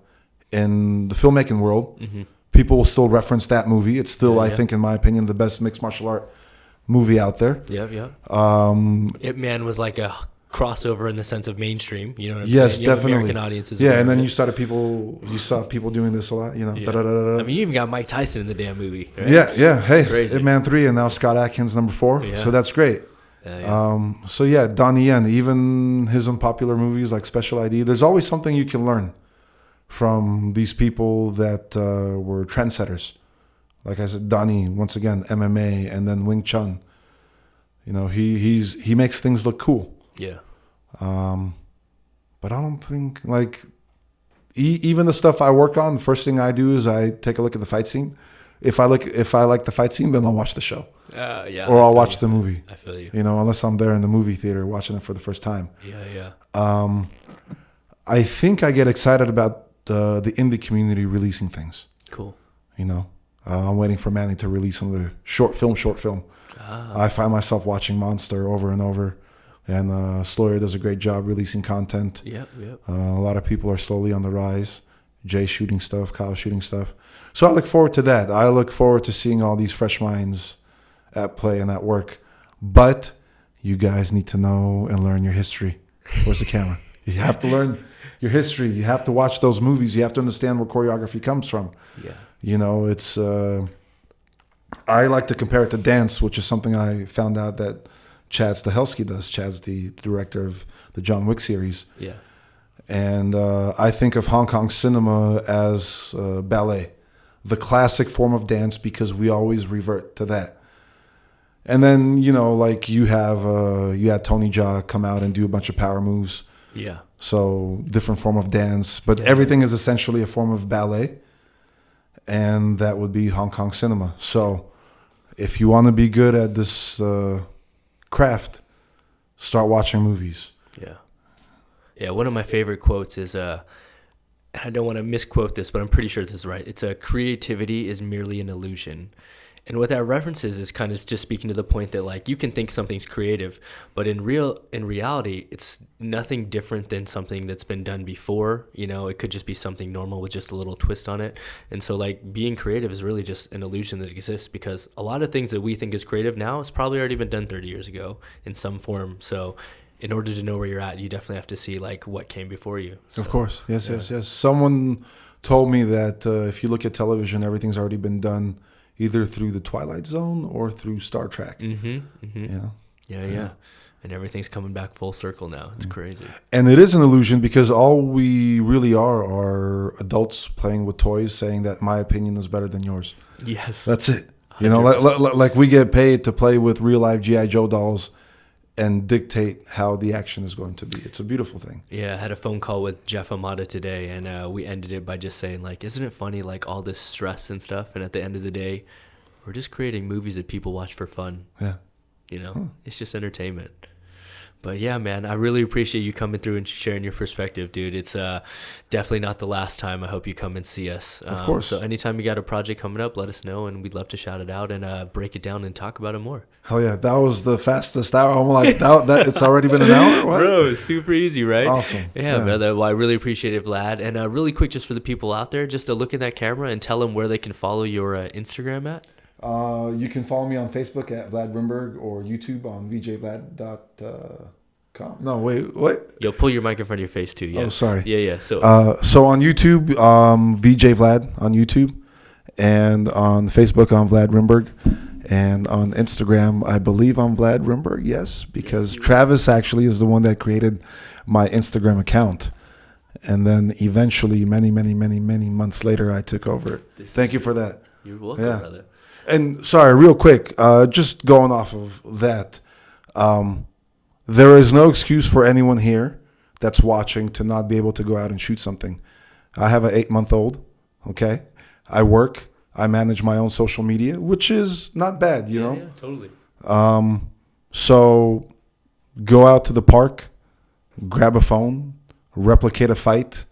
[SPEAKER 2] in the filmmaking world. Mm-hmm. People will still reference that movie. It's still, I think, in my opinion, the best mixed martial art movie out there.
[SPEAKER 1] Yeah. Ip Man was like a crossover in the sense of mainstream. You know what I'm saying?
[SPEAKER 2] Yes, definitely.
[SPEAKER 1] American audiences.
[SPEAKER 2] Yeah, and then you saw people doing this a lot.
[SPEAKER 1] Yeah. I mean, you even got Mike Tyson in the damn movie. Right?
[SPEAKER 2] Yeah. Hey,
[SPEAKER 1] Crazy.
[SPEAKER 2] Ip Man 3, and now Scott Adkins number 4.
[SPEAKER 1] Yeah.
[SPEAKER 2] So that's great.
[SPEAKER 1] Yeah.
[SPEAKER 2] So yeah, Donnie Yen, even his unpopular movies like Special ID, there's always something you can learn from these people that were trendsetters. Like I said, Donnie, once again, MMA, and then Wing Chun. He makes things look cool.
[SPEAKER 1] Yeah.
[SPEAKER 2] But I don't think even the stuff I work on, the first thing I do is I take a look at the fight scene. If I like the fight scene, then I'll watch the show. Or I'll watch the movie.
[SPEAKER 1] I feel you.
[SPEAKER 2] Unless I'm there in the movie theater watching it for the first time.
[SPEAKER 1] Yeah.
[SPEAKER 2] I think I get excited about the indie community releasing things.
[SPEAKER 1] Cool.
[SPEAKER 2] I'm waiting for Manny to release another short film. I find myself watching Monster over and over, and Sloyer does a great job releasing content.
[SPEAKER 1] Yep.
[SPEAKER 2] A lot of people are slowly on the rise. Jay shooting stuff, Kyle shooting stuff. So I look forward to that. I look forward to seeing all these fresh minds at play and at work. But you guys need to know and learn your history. Where's the camera? You have to learn your history. You have to watch those movies. You have to understand where choreography comes from.
[SPEAKER 1] Yeah.
[SPEAKER 2] It's I like to compare it to dance, which is something I found out that Chad Stahelski does. Chad's the director of the John Wick series.
[SPEAKER 1] Yeah.
[SPEAKER 2] And I think of Hong Kong cinema as ballet, the classic form of dance, because we always revert to that. And then, you had Tony Jaa come out and do a bunch of power moves.
[SPEAKER 1] Yeah.
[SPEAKER 2] So different form of dance, but everything is essentially a form of ballet. And that would be Hong Kong cinema. So if you want to be good at this craft, start watching movies.
[SPEAKER 1] Yeah, one of my favorite quotes is, I don't want to misquote this, but I'm pretty sure this is right. It's creativity is merely an illusion. And what that references is kind of just speaking to the point that like you can think something's creative, but in reality, it's nothing different than something that's been done before. You know, it could just be something normal with just a little twist on it. And so like being creative is really just an illusion that exists, because a lot of things that we think is creative now has probably already been done 30 years ago in some form. So in order to know where you're at, you definitely have to see like what came before you. So,
[SPEAKER 2] of course. Yes. Someone told me that if you look at television, everything's already been done either through the Twilight Zone or through Star Trek.
[SPEAKER 1] Yeah. And everything's coming back full circle now. It's crazy.
[SPEAKER 2] And it is an illusion, because all we really are adults playing with toys saying that my opinion is better than yours.
[SPEAKER 1] Yes.
[SPEAKER 2] That's it. You know, like we get paid to play with real life G.I. Joe dolls and dictate how the action is going to be. It's a beautiful thing.
[SPEAKER 1] Yeah, I had a phone call with Jeff Amata today, and we ended it by just saying, like, isn't it funny, like, all this stress and stuff, and at the end of the day, we're just creating movies that people watch for fun.
[SPEAKER 2] Yeah.
[SPEAKER 1] You know, It's just entertainment. But yeah, man, I really appreciate you coming through and sharing your perspective, dude. It's definitely not the last time. I hope you come and see us.
[SPEAKER 2] Of course.
[SPEAKER 1] So anytime you got a project coming up, let us know, and we'd love to shout it out and break it down and talk about it more.
[SPEAKER 2] Hell yeah, that was the fastest hour. I'm like, that it's already been an hour? What?
[SPEAKER 1] Bro, super easy, right?
[SPEAKER 2] Awesome.
[SPEAKER 1] Yeah, brother. Well, I really appreciate it, Vlad. And really quick, just for the people out there, just to look at that camera and tell them where they can follow your Instagram at.
[SPEAKER 2] You can follow me on Facebook at Vlad Rimburg, or YouTube on vjvlad.com. No, wait, what?
[SPEAKER 1] Yo, pull your mic in front of your face too. Yeah.
[SPEAKER 2] Oh, sorry.
[SPEAKER 1] Yeah. So
[SPEAKER 2] on YouTube, VJ Vlad on YouTube, and on Facebook, I'm Vlad Rimburg, and on Instagram, I believe I'm Vlad Rimburg. Yes, because Travis actually is the one that created my Instagram account, and then eventually, many months later, I took over it. Thank you for that.
[SPEAKER 1] You're welcome, brother.
[SPEAKER 2] And sorry, real quick, just going off of that, there is no excuse for anyone here that's watching to not be able to go out and shoot something. I have an 8-month-old, okay? I work. I manage my own social media, which is not bad, you know?
[SPEAKER 1] Yeah, totally.
[SPEAKER 2] So go out to the park, grab a phone, replicate a fight,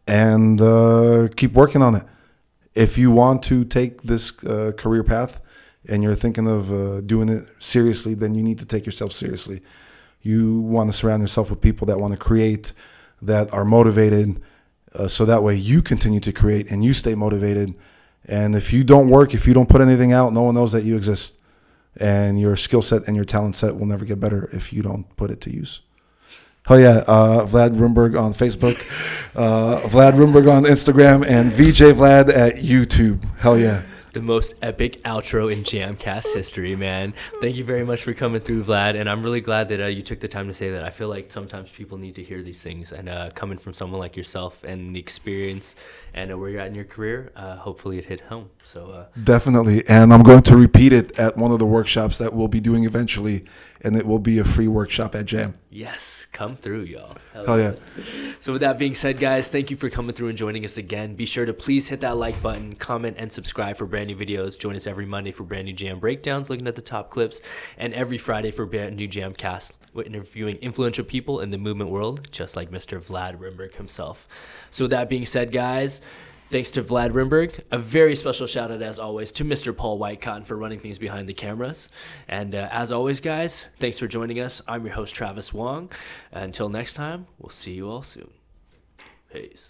[SPEAKER 2] and keep working on it. If you want to take this career path and you're thinking of doing it seriously, then you need to take yourself seriously. You want to surround yourself with people that want to create, that are motivated, so that way you continue to create and you stay motivated. And if you don't work, if you don't put anything out, no one knows that you exist. And your skill set and your talent set will never get better if you don't put it to use. Hell yeah, Vlad Rimburg on Facebook, Vlad Rimburg on Instagram, and VJ Vlad at YouTube. Hell yeah.
[SPEAKER 1] The most epic outro in JAMCast history, man. Thank you very much for coming through, Vlad. And I'm really glad that you took the time to say that. I feel like sometimes people need to hear these things. And coming from someone like yourself and the experience and where you're at in your career, hopefully it hit home. So
[SPEAKER 2] definitely. And I'm going to repeat it at one of the workshops that we'll be doing eventually. And it will be a free workshop at JAM.
[SPEAKER 1] Yes, come through, y'all.
[SPEAKER 2] Hell yeah.
[SPEAKER 1] So with that being said, guys, thank you for coming through and joining us again. Be sure to please hit that like button, comment, and subscribe for brand new videos. Join us every Monday for brand new Jam breakdowns, looking at the top clips, and every Friday for brand new JAMcast, interviewing influential people in the movement world, just like Mr. Vlad Rimburg himself. So with that being said, guys, thanks to Vlad Rimburg. A very special shout out, as always, to Mr. Paul Whitecotton for running things behind the cameras. And as always, guys, thanks for joining us. I'm your host, Travis Wong. Until next time, we'll see you all soon. Peace.